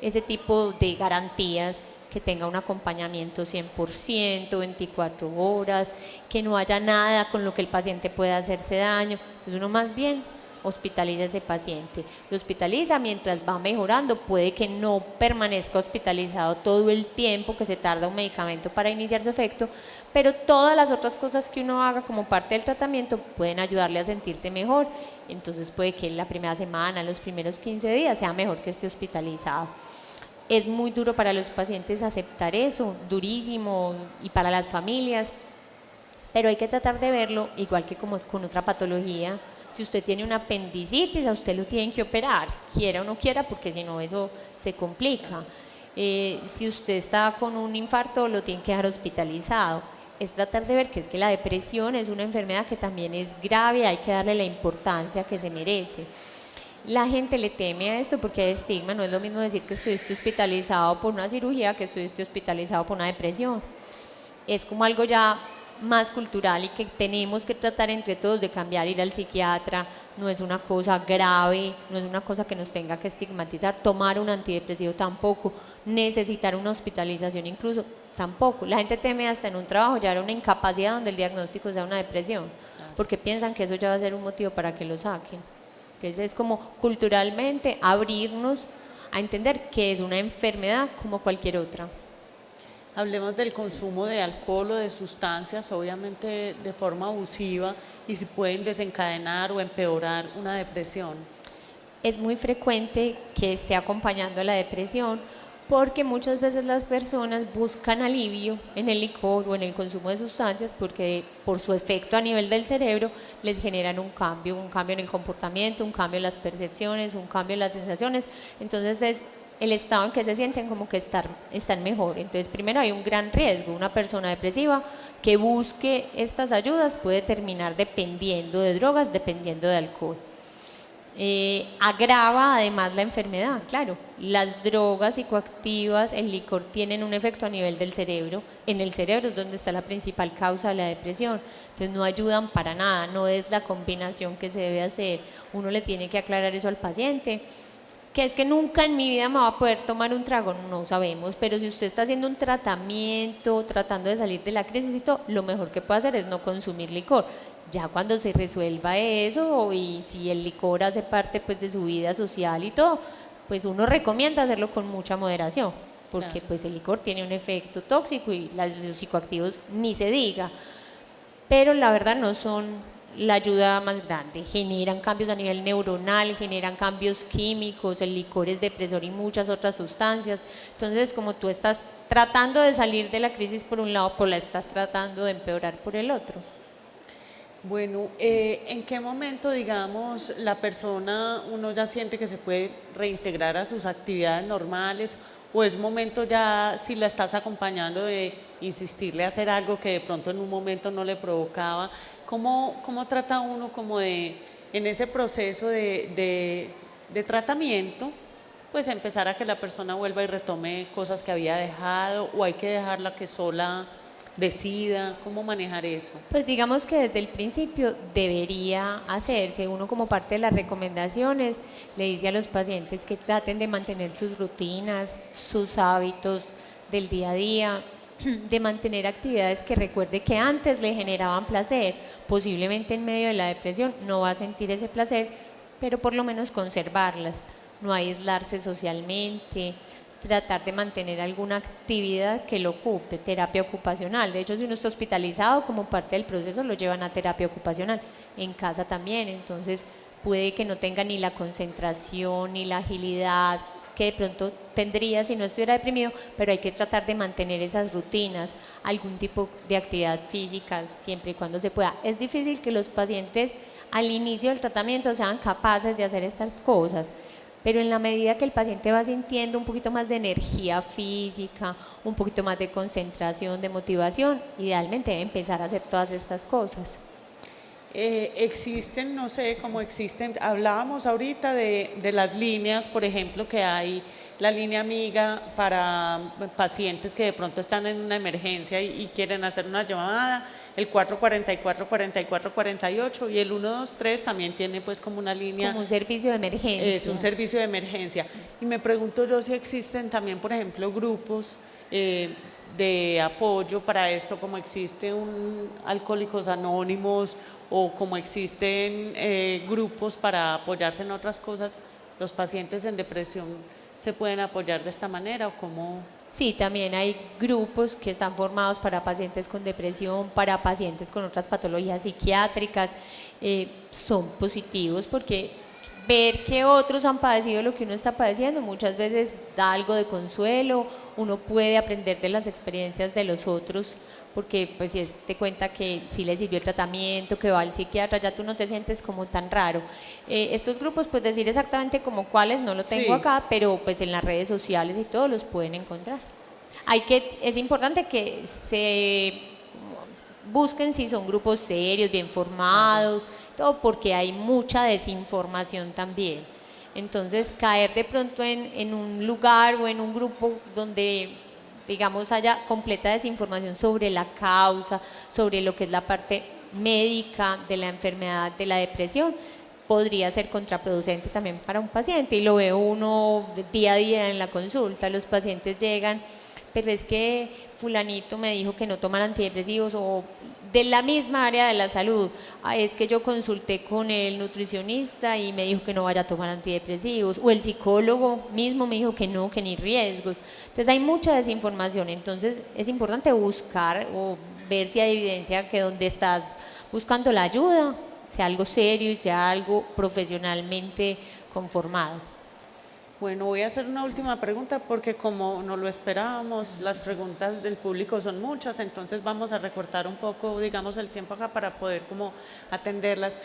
ese tipo de garantías, que tenga un acompañamiento 100%, 24 horas, que no haya nada con lo que el paciente pueda hacerse daño, pues uno más bien hospitaliza a ese paciente, lo hospitaliza mientras va mejorando, puede que no permanezca hospitalizado todo el tiempo que se tarda un medicamento para iniciar su efecto, pero todas las otras cosas que uno haga como parte del tratamiento pueden ayudarle a sentirse mejor, entonces puede que en la primera semana, los primeros 15 días sea mejor que esté hospitalizado. Es muy duro para los pacientes aceptar eso, durísimo, y para las familias, pero hay que tratar de verlo igual que como con otra patología. Si usted tiene una apendicitis, a usted lo tienen que operar, quiera o no quiera, porque si no eso se complica. Si usted está con un infarto, lo tienen que dejar hospitalizado. Es tratar de ver que es que la depresión es una enfermedad que también es grave, hay que darle la importancia que se merece. La gente le teme a esto porque hay estigma, no es lo mismo decir que estuviste hospitalizado por una cirugía que estuviste hospitalizado por una depresión. Es como algo ya más cultural y que tenemos que tratar entre todos de cambiar, ir al psiquiatra, no es una cosa grave, no es una cosa que nos tenga que estigmatizar, tomar un antidepresivo tampoco, necesitar una hospitalización incluso tampoco. La gente teme hasta en un trabajo llegar a una incapacidad donde el diagnóstico sea una depresión, porque piensan que eso ya va a ser un motivo para que lo saquen. Entonces es como culturalmente abrirnos a entender que es una enfermedad como cualquier otra. Hablemos del consumo de alcohol o de sustancias, obviamente de forma abusiva, y si pueden desencadenar o empeorar una depresión. Es muy frecuente que esté acompañando a la depresión porque muchas veces las personas buscan alivio en el licor o en el consumo de sustancias porque por su efecto a nivel del cerebro les generan un cambio en el comportamiento, un cambio en las percepciones, un cambio en las sensaciones. Entonces es el estado en que se sienten como que están mejor. Entonces primero hay un gran riesgo, una persona depresiva que busque estas ayudas puede terminar dependiendo de drogas, dependiendo de alcohol. Agrava además la enfermedad, claro, las drogas psicoactivas, el licor tienen un efecto a nivel del cerebro, en el cerebro es donde está la principal causa de la depresión, entonces no ayudan para nada, no es la combinación que se debe hacer, uno le tiene que aclarar eso al paciente, que es que nunca en mi vida me va a poder tomar un trago, no sabemos, pero si usted está haciendo un tratamiento, tratando de salir de la crisis y todo, lo mejor que puede hacer es no consumir licor. Ya cuando se resuelva eso y si el licor hace parte pues de su vida social y todo, pues uno recomienda hacerlo con mucha moderación, porque claro, pues el licor tiene un efecto tóxico y los psicoactivos ni se diga, pero la verdad no son la ayuda más grande, generan cambios a nivel neuronal, generan cambios químicos, el licor es depresor y muchas otras sustancias, entonces como tú estás tratando de salir de la crisis por un lado, pues la estás tratando de empeorar por el otro. Bueno, ¿en qué momento, digamos, la persona, uno ya siente que se puede reintegrar a sus actividades normales o es momento ya, si la estás acompañando, de insistirle a hacer algo que de pronto en un momento no le provocaba? ¿Cómo trata uno como de, en ese proceso de tratamiento, pues empezar a que la persona vuelva y retome cosas que había dejado o hay que dejarla que sola decida? ¿Cómo manejar eso? Pues digamos que desde el principio debería hacerse, uno como parte de las recomendaciones le dice a los pacientes que traten de mantener sus rutinas, sus hábitos del día a día, de mantener actividades que recuerde que antes le generaban placer, posiblemente en medio de la depresión no va a sentir ese placer, pero por lo menos conservarlas, no aislarse socialmente, tratar de mantener alguna actividad que lo ocupe, terapia ocupacional. De hecho, si uno está hospitalizado, como parte del proceso lo llevan a terapia ocupacional, en casa también, entonces puede que no tenga ni la concentración ni la agilidad que de pronto tendría si no estuviera deprimido, pero hay que tratar de mantener esas rutinas, algún tipo de actividad física siempre y cuando se pueda. Es difícil que los pacientes al inicio del tratamiento sean capaces de hacer estas cosas, pero en la medida que el paciente va sintiendo un poquito más de energía física, un poquito más de concentración, de motivación, idealmente debe empezar a hacer todas estas cosas. existen, no sé cómo existen, hablábamos ahorita de las líneas, por ejemplo, que hay la línea amiga para pacientes que de pronto están en una emergencia y quieren hacer una llamada, el 444-4448 y el 123 también tiene pues como una línea. Como un servicio de emergencia. Es un servicio de emergencia. Y me pregunto yo si existen también, por ejemplo, grupos de apoyo para esto, como existe un Alcohólicos Anónimos o como existen grupos para apoyarse en otras cosas. ¿Los pacientes en depresión se pueden apoyar de esta manera o cómo? Sí, también hay grupos que están formados para pacientes con depresión, para pacientes con otras patologías psiquiátricas. Son positivos porque ver que otros han padecido lo que uno está padeciendo muchas veces da algo de consuelo, uno puede aprender de las experiencias de los otros, porque pues si te cuenta que sí le sirvió el tratamiento, que va al psiquiatra, ya tú no te sientes como tan raro. Estos grupos, pues decir exactamente como cuáles, no lo tengo acá, pero pues en las redes sociales y todo los pueden encontrar. Es importante que se busquen si son grupos serios, bien formados, todo, porque hay mucha desinformación también. Entonces, caer de pronto en un lugar o en un grupo donde, digamos, haya completa desinformación sobre la causa, sobre lo que es la parte médica de la enfermedad de la depresión, podría ser contraproducente también para un paciente. Y lo ve uno día a día en la consulta, los pacientes llegan, pero es que fulanito me dijo que no toman antidepresivos, o de la misma área de la salud, es que yo consulté con el nutricionista y me dijo que no vaya a tomar antidepresivos, o el psicólogo mismo me dijo que no, que ni riesgos. Entonces hay mucha desinformación, entonces es importante buscar o ver si hay evidencia que donde estás buscando la ayuda sea algo serio y sea algo profesionalmente conformado. Bueno, voy a hacer una última pregunta porque como no lo esperábamos, las preguntas del público son muchas, entonces vamos a recortar un poco, digamos, el tiempo acá para poder como atenderlas.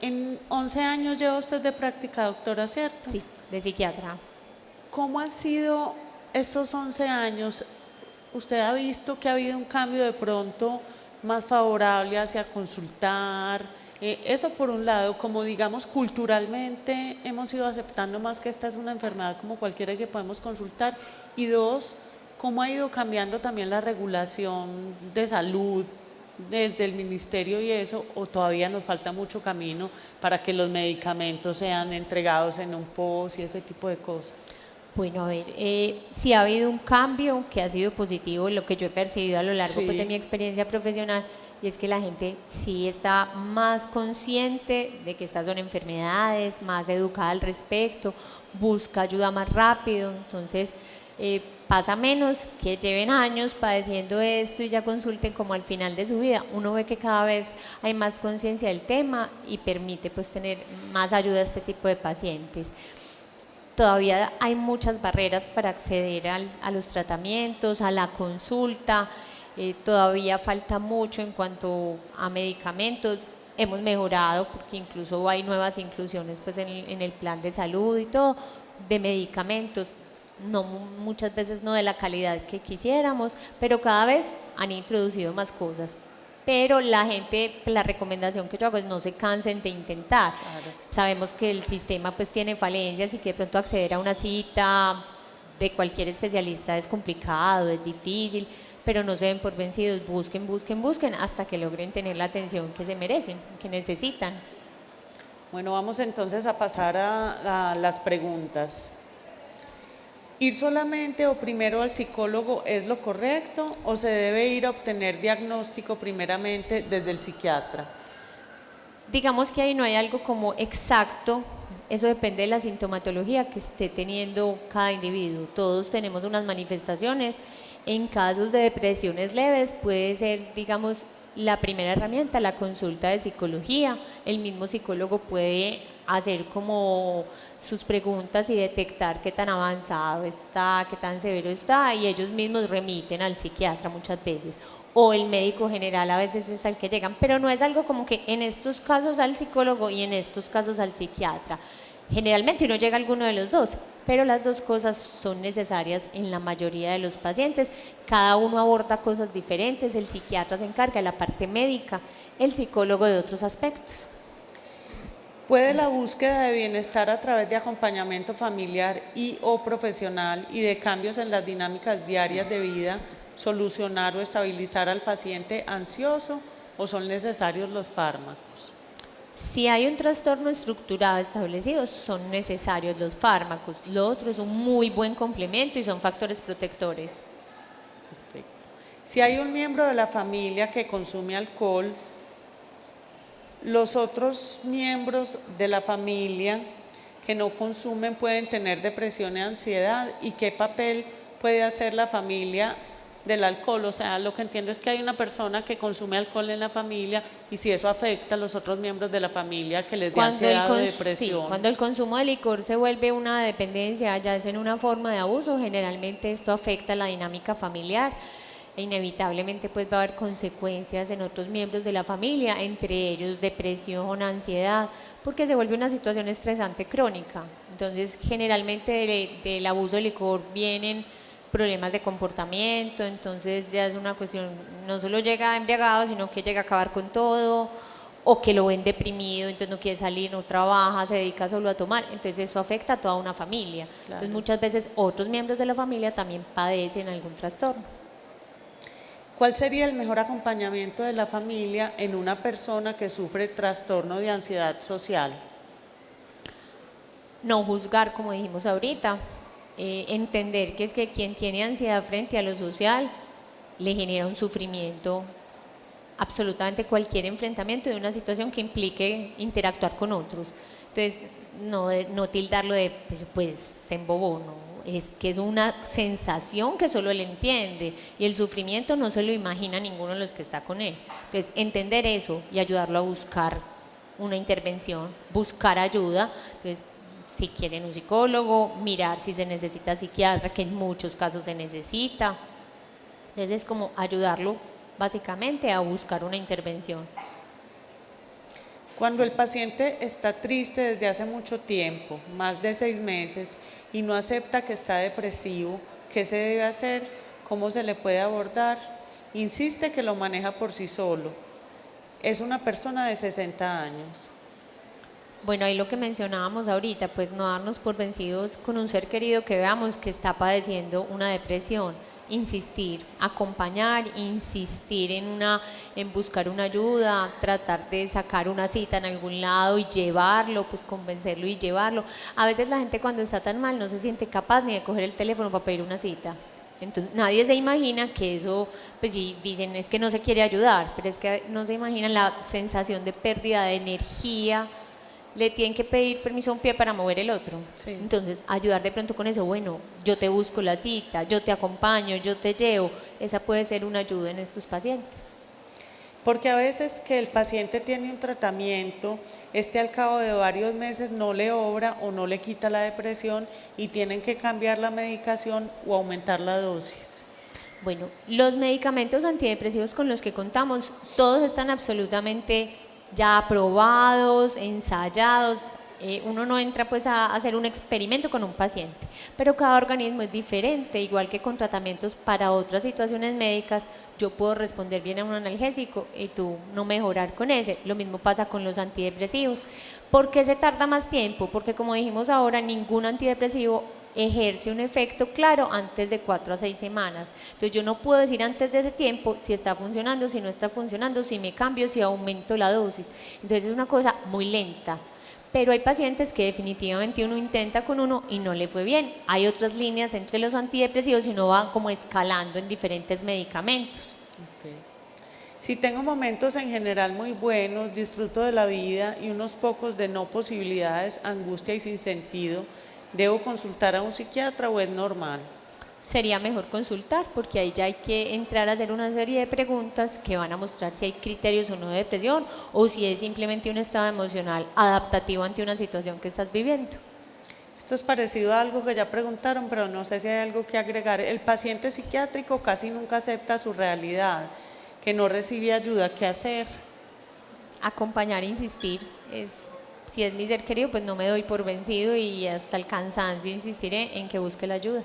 En 11 años lleva usted de práctica, doctora, ¿cierto? Sí, de psiquiatra. ¿Cómo ha sido estos 11 años? ¿Usted ha visto que ha habido un cambio de pronto más favorable hacia consultar? Eso por un lado, como digamos culturalmente hemos ido aceptando más que esta es una enfermedad como cualquiera que podemos consultar, y dos, cómo ha ido cambiando también la regulación de salud desde el ministerio y eso, o todavía nos falta mucho camino para que los medicamentos sean entregados en un POS y ese tipo de cosas. Bueno, a ver, sí ha habido un cambio que ha sido positivo, lo que yo he percibido a lo largo pues, de mi experiencia profesional, y es que la gente sí está más consciente de que estas son enfermedades, más educada al respecto, busca ayuda más rápido, entonces pasa menos que lleven años padeciendo esto y ya consulten como al final de su vida. Uno ve que cada vez hay más conciencia del tema y permite pues tener más ayuda a este tipo de pacientes. Todavía hay muchas barreras para acceder a los tratamientos, a la consulta. Todavía falta mucho en cuanto a medicamentos. Hemos mejorado porque incluso hay nuevas inclusiones pues en el plan de salud y todo, de medicamentos, no muchas veces no de la calidad que quisiéramos, pero cada vez han introducido más cosas. Pero la gente, la recomendación que yo hago es no se cansen de intentar. Claro. Sabemos que el sistema pues tiene falencias y que de pronto acceder a una cita de cualquier especialista es complicado, es difícil, pero no se den por vencidos, busquen, busquen, busquen hasta que logren tener la atención que se merecen, que necesitan. Bueno, vamos entonces a pasar a las preguntas. ¿Ir solamente o primero al psicólogo es lo correcto o se debe ir a obtener diagnóstico primeramente desde el psiquiatra? Digamos que ahí no hay algo como exacto, eso depende de la sintomatología que esté teniendo cada individuo. Todos tenemos unas manifestaciones. En casos de depresiones leves puede ser, digamos, la primera herramienta, la consulta de psicología. El mismo psicólogo puede hacer como sus preguntas y detectar qué tan avanzado está, qué tan severo está, y ellos mismos remiten al psiquiatra muchas veces. O el médico general a veces es al que llegan, pero no es algo como que en estos casos al psicólogo y en estos casos al psiquiatra. Generalmente uno llega a alguno de los dos, pero las dos cosas son necesarias en la mayoría de los pacientes. Cada uno aborda cosas diferentes, el psiquiatra se encarga de la parte médica, el psicólogo de otros aspectos. ¿Puede la búsqueda de bienestar a través de acompañamiento familiar y o profesional y de cambios en las dinámicas diarias de vida solucionar o estabilizar al paciente ansioso o son necesarios los fármacos? Si hay un trastorno estructurado establecido, son necesarios los fármacos. Lo otro es un muy buen complemento y son factores protectores. Perfecto. Si hay un miembro de la familia que consume alcohol, los otros miembros de la familia que no consumen pueden tener depresión y ansiedad. ¿Y qué papel puede hacer la familia del alcohol? O sea, lo que entiendo es que hay una persona que consume alcohol en la familia y si eso afecta a los otros miembros de la familia que les dé ansiedad o depresión. Sí, cuando el consumo de licor se vuelve una dependencia, ya es en una forma de abuso, generalmente esto afecta la dinámica familiar e inevitablemente pues va a haber consecuencias en otros miembros de la familia, entre ellos depresión, ansiedad, porque se vuelve una situación estresante crónica. Entonces, generalmente del abuso de licor vienen problemas de comportamiento, entonces ya es una cuestión, no solo llega embriagado, sino que llega a acabar con todo, o que lo ven deprimido, entonces no quiere salir, no trabaja, se dedica solo a tomar, entonces eso afecta a toda una familia. Claro. Entonces muchas veces otros miembros de la familia también padecen algún trastorno. ¿Cuál sería el mejor acompañamiento de la familia en una persona que sufre trastorno de ansiedad social? No juzgar, como dijimos ahorita, entender que es que quien tiene ansiedad frente a lo social le genera un sufrimiento, absolutamente cualquier enfrentamiento de una situación que implique interactuar con otros. Entonces, no tildarlo de, pues, se embobó, no. Es que es una sensación que solo él entiende y el sufrimiento no se lo imagina ninguno de los que está con él. Entonces, entender eso y ayudarlo a buscar una intervención, buscar ayuda. Entonces, si quieren un psicólogo, mirar si se necesita psiquiatra, que en muchos casos se necesita. Entonces, es como ayudarlo básicamente a buscar una intervención. Cuando el paciente está triste desde hace mucho tiempo, más de 6 meses, y no acepta que está depresivo, ¿qué se debe hacer? ¿Cómo se le puede abordar? Insiste que lo maneja por sí solo. Es una persona de 60 años. Bueno, ahí lo que mencionábamos ahorita, pues no darnos por vencidos con un ser querido que veamos que está padeciendo una depresión. Insistir, acompañar, insistir en buscar una ayuda, tratar de sacar una cita en algún lado y llevarlo, pues convencerlo y llevarlo. A veces la gente cuando está tan mal no se siente capaz ni de coger el teléfono para pedir una cita. Entonces nadie se imagina que eso, pues sí, dicen es que no se quiere ayudar, pero es que no se imaginan la sensación de pérdida de energía. Le tienen que pedir permiso a un pie para mover el otro. Sí. Entonces, ayudar de pronto con eso, bueno, yo te busco la cita, yo te acompaño, yo te llevo, esa puede ser una ayuda en estos pacientes. Porque a veces que el paciente tiene un tratamiento, al cabo de varios meses no le obra o no le quita la depresión y tienen que cambiar la medicación o aumentar la dosis. Bueno, los medicamentos antidepresivos con los que contamos, todos están absolutamente ya aprobados, ensayados. Uno no entra pues a hacer un experimento con un paciente, pero cada organismo es diferente, igual que con tratamientos para otras situaciones médicas. Yo puedo responder bien a un analgésico y tú no mejorar con ese. Lo mismo pasa con los antidepresivos. ¿Por qué se tarda más tiempo? Porque como dijimos ahora, ningún antidepresivo ejerce un efecto claro antes de 4 a 6 semanas. Entonces yo no puedo decir antes de ese tiempo si está funcionando, si no está funcionando, si me cambio, si aumento la dosis. Entonces es una cosa muy lenta. Pero hay pacientes que definitivamente uno intenta con uno y no le fue bien. Hay otras líneas entre los antidepresivos y uno va como escalando en diferentes medicamentos. Okay. Si tengo momentos en general muy buenos, disfruto de la vida y unos pocos de no posibilidades, angustia y sin sentido, ¿debo consultar a un psiquiatra o es normal? Sería mejor consultar porque ahí ya hay que entrar a hacer una serie de preguntas que van a mostrar si hay criterios o no de depresión o si es simplemente un estado emocional adaptativo ante una situación que estás viviendo. Esto es parecido a algo que ya preguntaron, pero no sé si hay algo que agregar. El paciente psiquiátrico casi nunca acepta su realidad, que no recibe ayuda. ¿Qué hacer? Acompañar e insistir es si es mi ser querido, pues no me doy por vencido y hasta el cansancio insistiré en que busque la ayuda.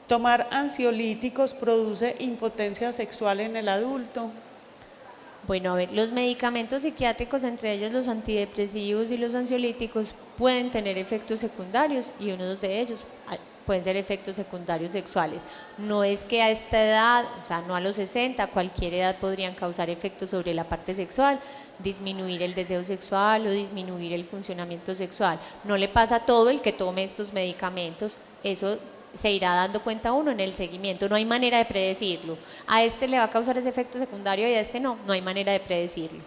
¿Tomar ansiolíticos produce impotencia sexual en el adulto? Bueno, a ver, los medicamentos psiquiátricos, entre ellos los antidepresivos y los ansiolíticos, pueden tener efectos secundarios y uno de ellos pueden ser efectos secundarios sexuales. No es que a esta edad, o sea, no a los 60, a cualquier edad podrían causar efectos sobre la parte sexual, disminuir el deseo sexual o disminuir el funcionamiento sexual. No le pasa a todo el que tome estos medicamentos, eso se irá dando cuenta uno en el seguimiento, no hay manera de predecirlo. A este le va a causar ese efecto secundario y a este no hay manera de predecirlo.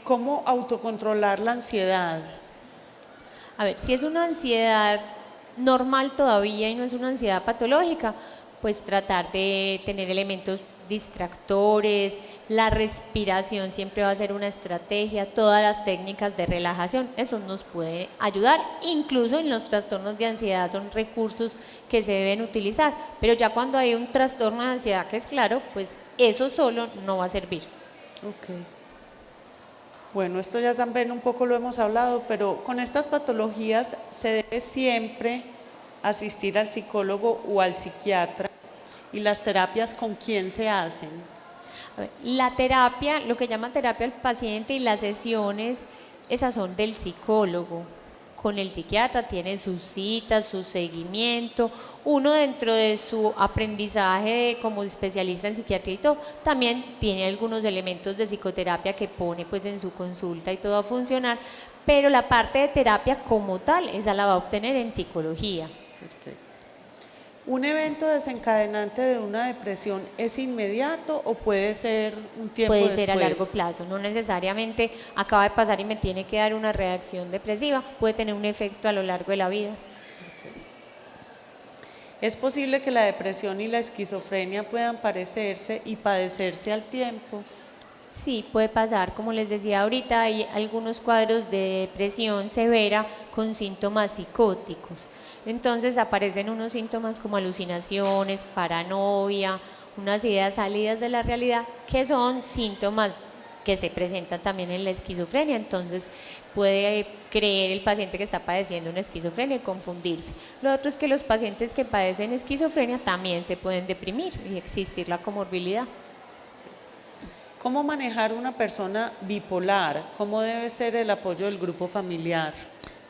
¿Cómo autocontrolar la ansiedad? A ver, si es una ansiedad normal todavía y no es una ansiedad patológica, pues tratar de tener elementos distractores, la respiración siempre va a ser una estrategia, todas las técnicas de relajación, eso nos puede ayudar, incluso en los trastornos de ansiedad son recursos que se deben utilizar, pero ya cuando hay un trastorno de ansiedad que es claro, pues eso solo no va a servir. Ok. Bueno, esto ya también un poco lo hemos hablado, pero con estas patologías se debe siempre asistir al psicólogo o al psiquiatra. ¿Y las terapias con quién se hacen? La terapia, lo que llama terapia al paciente y las sesiones, esas son del psicólogo. Con el psiquiatra tiene sus citas, su seguimiento. Uno dentro de su aprendizaje como especialista en psiquiatría y todo, también tiene algunos elementos de psicoterapia que pone pues en su consulta y todo a funcionar, pero la parte de terapia como tal, esa la va a obtener en psicología. Perfecto. ¿Un evento desencadenante de una depresión es inmediato o puede ser un tiempo Puede después? ser a largo plazo, no necesariamente acaba de pasar y me tiene que dar una reacción depresiva, puede tener un efecto a lo largo de la vida. ¿Es posible que la depresión y la esquizofrenia puedan parecerse y padecerse al tiempo? Sí, puede pasar, como les decía ahorita, hay algunos cuadros de depresión severa con síntomas psicóticos. Entonces aparecen unos síntomas como alucinaciones, paranoia, unas ideas salidas de la realidad, que son síntomas que se presentan también en la esquizofrenia. Entonces puede creer el paciente que está padeciendo una esquizofrenia y confundirse. Lo otro es que los pacientes que padecen esquizofrenia también se pueden deprimir y existir la comorbilidad. ¿Cómo manejar una persona bipolar? ¿Cómo debe ser el apoyo del grupo familiar?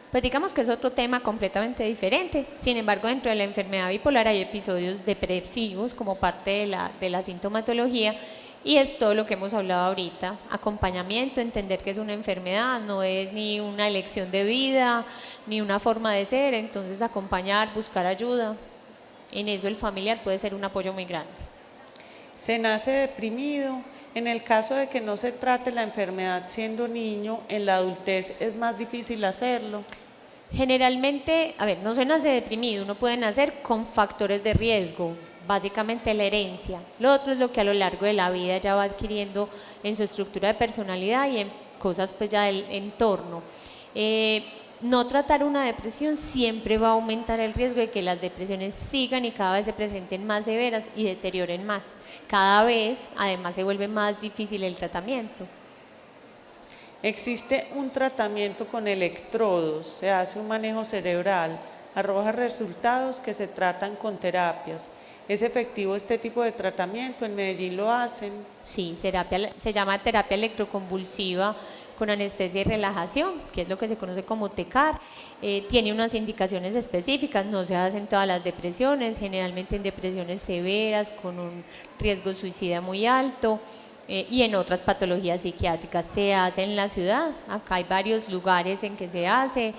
Pues digamos que es otro tema completamente diferente. Sin embargo, dentro de la enfermedad bipolar hay episodios depresivos como parte de la sintomatología y es todo lo que hemos hablado ahorita. Acompañamiento, entender que es una enfermedad, no es ni una elección de vida, ni una forma de ser. Entonces acompañar, buscar ayuda. En eso el familiar puede ser un apoyo muy grande. ¿Se nace deprimido? En el caso de que no se trate la enfermedad siendo niño, en la adultez es más difícil hacerlo. Generalmente, a ver, no se nace deprimido, uno puede nacer con factores de riesgo, básicamente la herencia. Lo otro es lo que a lo largo de la vida ya va adquiriendo en su estructura de personalidad y en cosas pues ya del entorno. No tratar una depresión siempre va a aumentar el riesgo de que las depresiones sigan y cada vez se presenten más severas y deterioren más. Cada vez, además, se vuelve más difícil el tratamiento. Existe un tratamiento con electrodos, se hace un manejo cerebral, arroja resultados que se tratan con terapias. ¿Es efectivo este tipo de tratamiento? En Medellín lo hacen. Sí, se llama terapia electroconvulsiva con anestesia y relajación, que es lo que se conoce como TECAR. Tiene unas indicaciones específicas, no se hacen todas las depresiones, generalmente en depresiones severas con un riesgo suicida muy alto y en otras patologías psiquiátricas. Se hace en la ciudad, acá hay varios lugares en que se hace,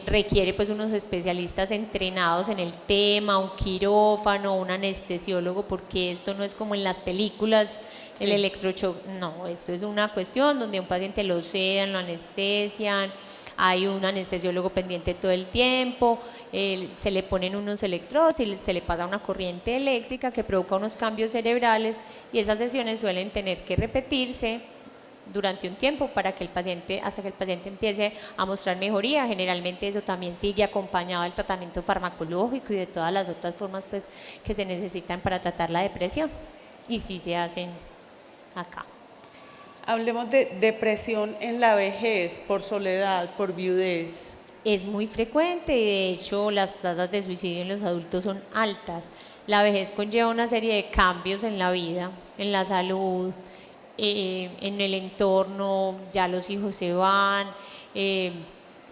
requiere pues unos especialistas entrenados en el tema, un quirófano, un anestesiólogo, porque esto no es como en las películas. El electroshock, no, esto es una cuestión donde un paciente lo sedan, lo anestesian, hay un anestesiólogo pendiente todo el tiempo, se le ponen unos electrodos y se le pasa una corriente eléctrica que provoca unos cambios cerebrales y esas sesiones suelen tener que repetirse durante un tiempo para que hasta que el paciente empiece a mostrar mejoría. Generalmente eso también sigue acompañado del tratamiento farmacológico y de todas las otras formas pues, que se necesitan para tratar la depresión y sí se hacen acá. Hablemos de depresión en la vejez, por soledad, por viudez. Es muy frecuente y de hecho las tasas de suicidio en los adultos son altas. La vejez conlleva una serie de cambios en la vida, en la salud, en el entorno, ya los hijos se van,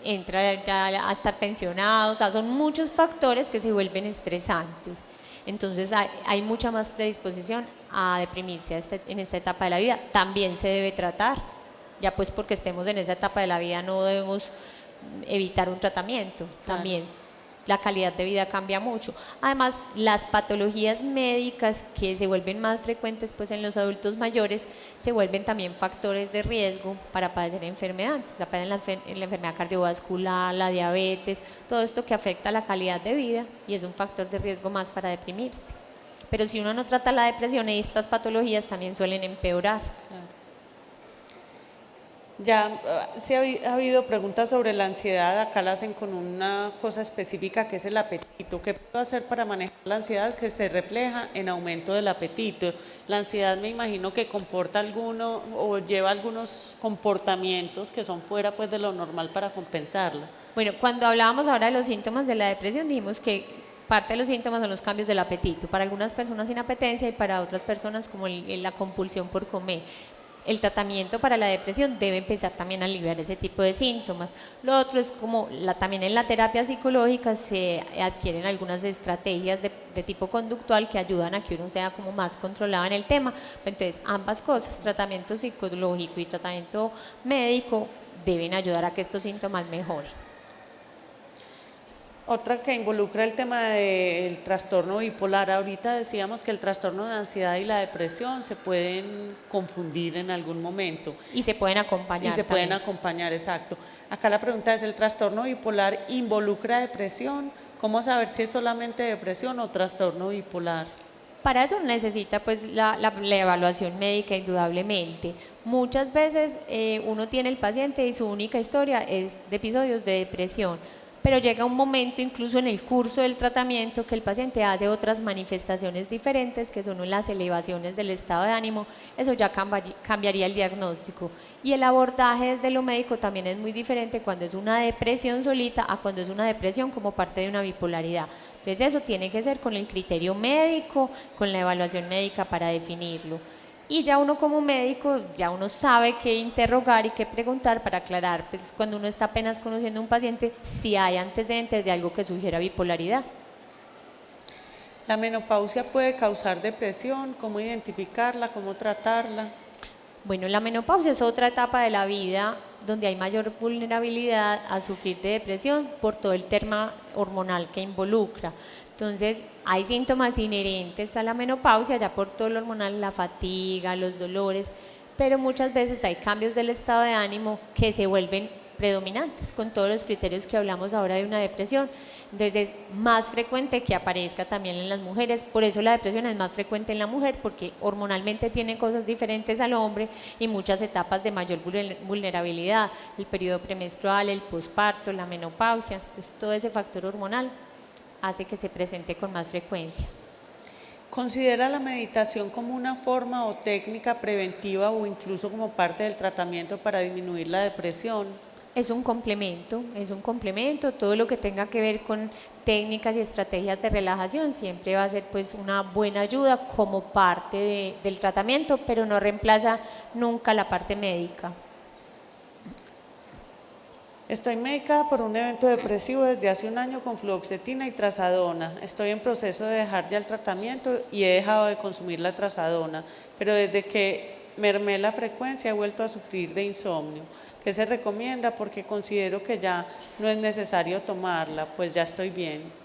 entra ya a estar pensionados, o sea, son muchos factores que se vuelven estresantes. Entonces hay mucha más predisposición a deprimirse en esta etapa de la vida. También se debe tratar, ya pues porque estemos en esa etapa de la vida no debemos evitar un tratamiento. También la calidad de vida cambia mucho. Además, las patologías médicas que se vuelven más frecuentes pues en los adultos mayores se vuelven también factores de riesgo para padecer enfermedades. La enfermedad cardiovascular, la diabetes, todo esto que afecta la calidad de vida y es un factor de riesgo más para deprimirse. Pero si uno no trata la depresión, estas patologías también suelen empeorar. Ya sí ha habido preguntas sobre la ansiedad, acá la hacen con una cosa específica que es el apetito. ¿Qué puedo hacer para manejar la ansiedad que se refleja en aumento del apetito? La ansiedad me imagino que comporta alguno o lleva algunos comportamientos que son fuera pues de lo normal para compensarla. Bueno, cuando hablábamos ahora de los síntomas de la depresión, dijimos que parte de los síntomas son los cambios del apetito. Para algunas personas inapetencia y para otras personas como la compulsión por comer. El tratamiento para la depresión debe empezar también a aliviar ese tipo de síntomas. Lo otro es como también en la terapia psicológica se adquieren algunas estrategias de tipo conductual que ayudan a que uno sea como más controlado en el tema. Entonces ambas cosas, tratamiento psicológico y tratamiento médico, deben ayudar a que estos síntomas mejoren. Otra que involucra el tema del trastorno bipolar. Ahorita decíamos que el trastorno de ansiedad y la depresión se pueden confundir en algún momento. Y se pueden acompañar. Y se pueden acompañar, exacto. Acá la pregunta es, ¿el trastorno bipolar involucra depresión? ¿Cómo saber si es solamente depresión o trastorno bipolar? Para eso necesita pues la evaluación médica indudablemente. Muchas veces uno tiene el paciente y su única historia es de episodios de depresión. Pero llega un momento, incluso en el curso del tratamiento, que el paciente hace otras manifestaciones diferentes, que son las elevaciones del estado de ánimo. Eso ya cambiaría el diagnóstico. Y el abordaje desde lo médico también es muy diferente cuando es una depresión solita a cuando es una depresión como parte de una bipolaridad. Entonces eso tiene que ser con el criterio médico, con la evaluación médica para definirlo. Y ya uno como médico, ya uno sabe qué interrogar y qué preguntar para aclarar, pues cuando uno está apenas conociendo a un paciente, si hay antecedentes de algo que sugiera bipolaridad. ¿La menopausia puede causar depresión? ¿Cómo identificarla? ¿Cómo tratarla? Bueno, la menopausia es otra etapa de la vida donde hay mayor vulnerabilidad a sufrir de depresión por todo el tema hormonal que involucra. Entonces, hay síntomas inherentes a la menopausia, ya por todo lo hormonal, la fatiga, los dolores, pero muchas veces hay cambios del estado de ánimo que se vuelven predominantes con todos los criterios que hablamos ahora de una depresión. Entonces es más frecuente que aparezca también en las mujeres, por eso la depresión es más frecuente en la mujer, porque hormonalmente tiene cosas diferentes al hombre y muchas etapas de mayor vulnerabilidad, el periodo premenstrual, el posparto, la menopausia, pues todo ese factor hormonal hace que se presente con más frecuencia. ¿Considera la meditación como una forma o técnica preventiva o incluso como parte del tratamiento para disminuir la depresión? Es un complemento, todo lo que tenga que ver con técnicas y estrategias de relajación siempre va a ser pues una buena ayuda como parte del tratamiento, pero no reemplaza nunca la parte médica. Estoy medicada por un evento depresivo desde hace un año con fluoxetina y trazadona. Estoy en proceso de dejar ya el tratamiento y he dejado de consumir la trazadona, pero desde que mermé la frecuencia he vuelto a sufrir de insomnio. ¿Qué se recomienda? Porque considero que ya no es necesario tomarla, pues ya estoy bien.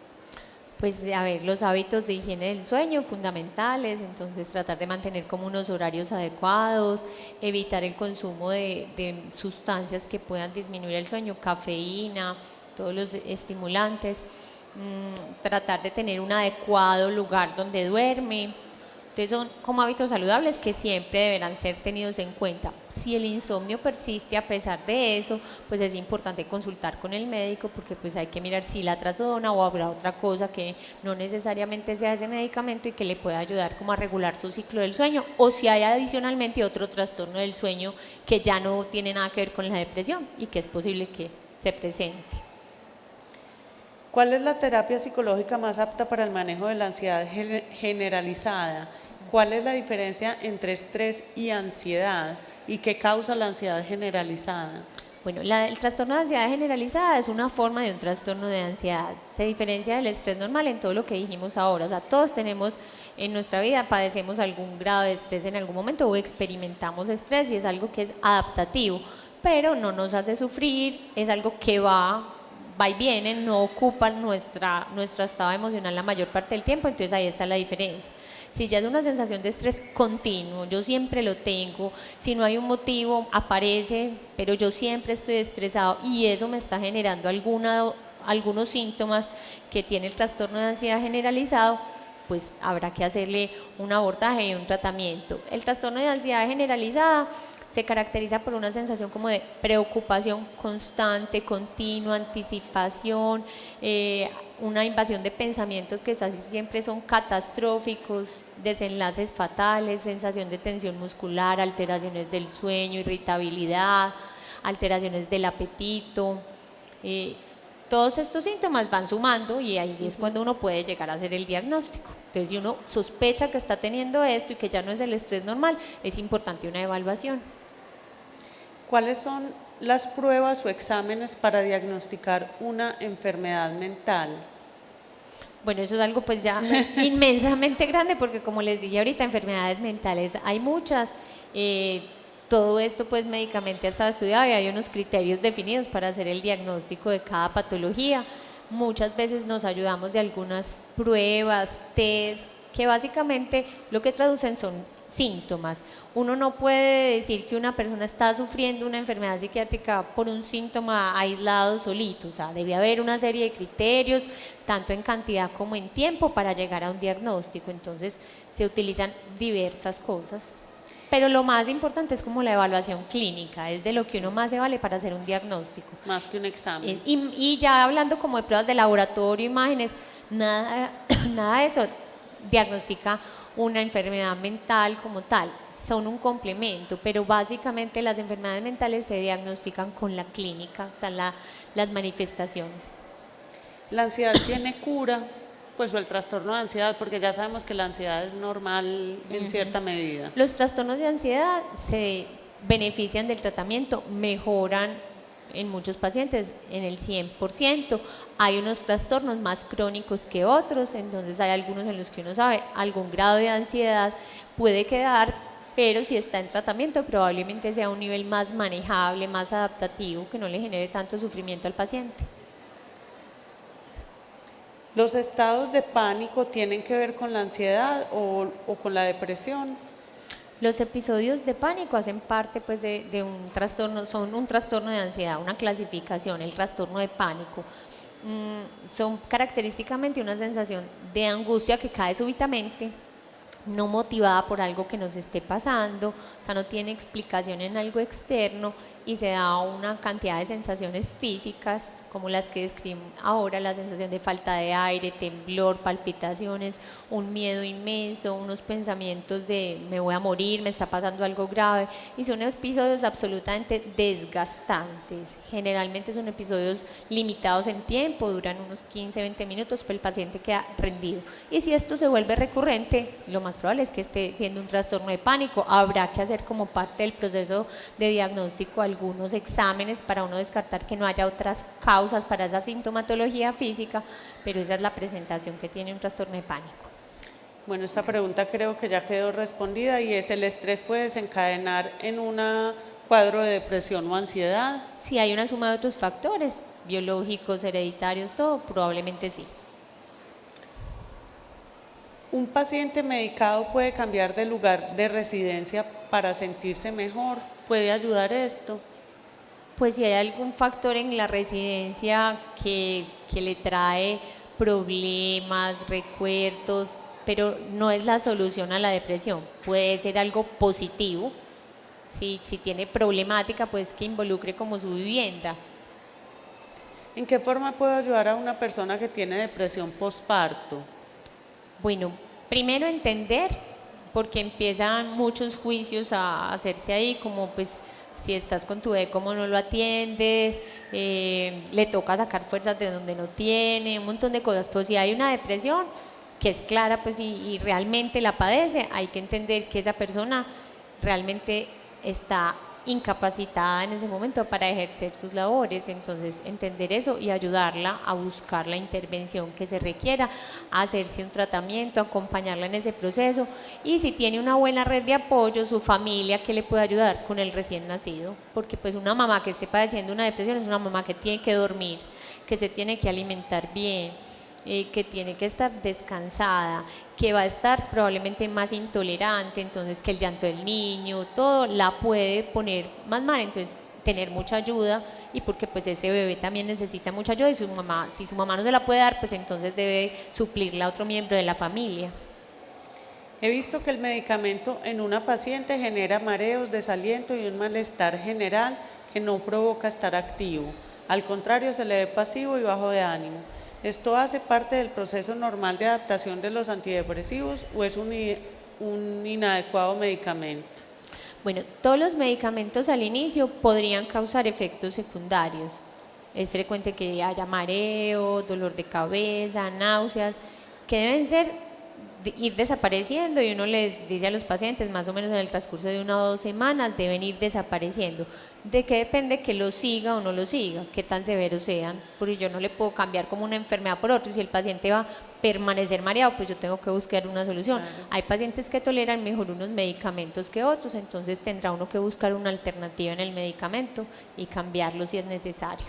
Pues a ver, los hábitos de higiene del sueño fundamentales, entonces tratar de mantener como unos horarios adecuados, evitar el consumo de sustancias que puedan disminuir el sueño, cafeína, todos los estimulantes, tratar de tener un adecuado lugar donde duerme, Entonces son como hábitos saludables que siempre deberán ser tenidos en cuenta. Si el insomnio persiste a pesar de eso, pues es importante consultar con el médico, porque pues hay que mirar si la trazodona o habrá otra cosa que no necesariamente sea ese medicamento y que le pueda ayudar como a regular su ciclo del sueño, o si hay adicionalmente otro trastorno del sueño que ya no tiene nada que ver con la depresión y que es posible que se presente. ¿Cuál es la terapia psicológica más apta para el manejo de la ansiedad generalizada? ¿Cuál es la diferencia entre estrés y ansiedad? ¿Y qué causa la ansiedad generalizada? Bueno, el trastorno de ansiedad generalizada es una forma de un trastorno de ansiedad. Se diferencia del estrés normal en todo lo que dijimos ahora. O sea, todos tenemos en nuestra vida, padecemos algún grado de estrés en algún momento o experimentamos estrés, y es algo que es adaptativo, pero no nos hace sufrir, es algo que va y viene, no ocupa nuestro estado emocional la mayor parte del tiempo. Entonces ahí está la diferencia. Si ya es una sensación de estrés continuo, yo siempre lo tengo, si no hay un motivo aparece, pero yo siempre estoy estresado y eso me está generando algunos síntomas que tiene el trastorno de ansiedad generalizado, pues habrá que hacerle un abordaje y un tratamiento. El trastorno de ansiedad generalizada se caracteriza por una sensación como de preocupación constante, continua, anticipación, una invasión de pensamientos que casi siempre son catastróficos, desenlaces fatales, sensación de tensión muscular, alteraciones del sueño, irritabilidad, alteraciones del apetito. Todos estos síntomas van sumando y ahí es cuando uno puede llegar a hacer el diagnóstico. Entonces, si uno sospecha que está teniendo esto y que ya no es el estrés normal, es importante una evaluación. ¿Cuáles son las pruebas o exámenes para diagnosticar una enfermedad mental? Bueno, eso es algo pues ya inmensamente grande, porque como les dije ahorita, enfermedades mentales hay muchas. Todo esto pues médicamente ha estado estudiado y hay unos criterios definidos para hacer el diagnóstico de cada patología. Muchas veces nos ayudamos de algunas pruebas, test, que básicamente lo que traducen son síntomas. Uno no puede decir que una persona está sufriendo una enfermedad psiquiátrica por un síntoma aislado solito. O sea, debe haber una serie de criterios, tanto en cantidad como en tiempo, para llegar a un diagnóstico. Entonces se utilizan diversas cosas, pero lo más importante es como la evaluación clínica, es de lo que uno más se vale para hacer un diagnóstico. Más que un examen. Y ya hablando como de pruebas de laboratorio, imágenes, nada de eso diagnostica una enfermedad mental como tal, son un complemento, pero básicamente las enfermedades mentales se diagnostican con la clínica, o sea, las manifestaciones. ¿La ansiedad tiene cura? Pues o el trastorno de ansiedad, porque ya sabemos que la ansiedad es normal en cierta medida. Los trastornos de ansiedad se benefician del tratamiento, mejoran en muchos pacientes en el 100%. Hay unos trastornos más crónicos que otros, entonces hay algunos en los que uno sabe algún grado de ansiedad puede quedar, pero si está en tratamiento probablemente sea un nivel más manejable, más adaptativo, que no le genere tanto sufrimiento al paciente. ¿Los estados de pánico tienen que ver con la ansiedad o con la depresión? Los episodios de pánico hacen parte pues de un trastorno, son un trastorno de ansiedad, una clasificación, el trastorno de pánico. Son característicamente una sensación de angustia que cae súbitamente, no motivada por algo que nos esté pasando, o sea, no tiene explicación en algo externo, y se da una cantidad de sensaciones físicas como las que describí ahora, la sensación de falta de aire, temblor, palpitaciones, un miedo inmenso, unos pensamientos de me voy a morir, me está pasando algo grave, y son episodios absolutamente desgastantes. Generalmente son episodios limitados en tiempo, duran unos 15-20 minutos, pero el paciente queda rendido. Y si esto se vuelve recurrente, lo más probable es que esté siendo un trastorno de pánico. Habrá que hacer como parte del proceso de diagnóstico algunos exámenes para uno descartar que no haya otras causas para esa sintomatología física, pero esa es la presentación que tiene un trastorno de pánico. Bueno, esta pregunta creo que ya quedó respondida, y es: ¿el estrés puede desencadenar en un cuadro de depresión o ansiedad? Si hay una suma de otros factores, biológicos, hereditarios, todo, probablemente sí. ¿Un paciente medicado puede cambiar de lugar de residencia para sentirse mejor? ¿Puede ayudar esto? Pues si hay algún factor en la residencia que le trae problemas, recuerdos, pero no es la solución a la depresión. Puede ser algo positivo, si tiene problemática, pues que involucre como su vivienda. ¿En qué forma puedo ayudar a una persona que tiene depresión postparto? Bueno, primero entender, porque empiezan muchos juicios a hacerse ahí, como pues si estás con tu bebé, ¿cómo no lo atiendes? Le toca sacar fuerzas de donde no tiene, un montón de cosas. Pero si hay una depresión que es clara, pues y realmente la padece, hay que entender que esa persona realmente está incapacitada en ese momento para ejercer sus labores. Entonces entender eso y ayudarla a buscar la intervención que se requiera, a hacerse un tratamiento, acompañarla en ese proceso, y si tiene una buena red de apoyo, su familia que le puede ayudar con el recién nacido, porque pues una mamá que esté padeciendo una depresión es una mamá que tiene que dormir, que se tiene que alimentar bien, que tiene que estar descansada, que va a estar probablemente más intolerante, entonces que el llanto del niño, todo la puede poner más mal, entonces tener mucha ayuda, y porque pues ese bebé también necesita mucha ayuda, y su mamá, si su mamá no se la puede dar, pues entonces debe suplirla a otro miembro de la familia. He visto que el medicamento en una paciente genera mareos, desaliento y un malestar general que no provoca estar activo. Al contrario, se le ve pasivo y bajo de ánimo. ¿Esto hace parte del proceso normal de adaptación de los antidepresivos o es un inadecuado medicamento? Bueno, todos los medicamentos al inicio podrían causar efectos secundarios. Es frecuente que haya mareo, dolor de cabeza, náuseas, que deben ir desapareciendo, y uno les dice a los pacientes más o menos en el transcurso de 1 o 2 semanas deben ir desapareciendo. ¿De qué depende que lo siga o no lo siga? ¿Qué tan severos sean? Porque yo no le puedo cambiar como una enfermedad por otra, y si el paciente va a permanecer mareado, pues yo tengo que buscar una solución. Claro. Hay pacientes que toleran mejor unos medicamentos que otros, entonces tendrá uno que buscar una alternativa en el medicamento y cambiarlo si es necesario.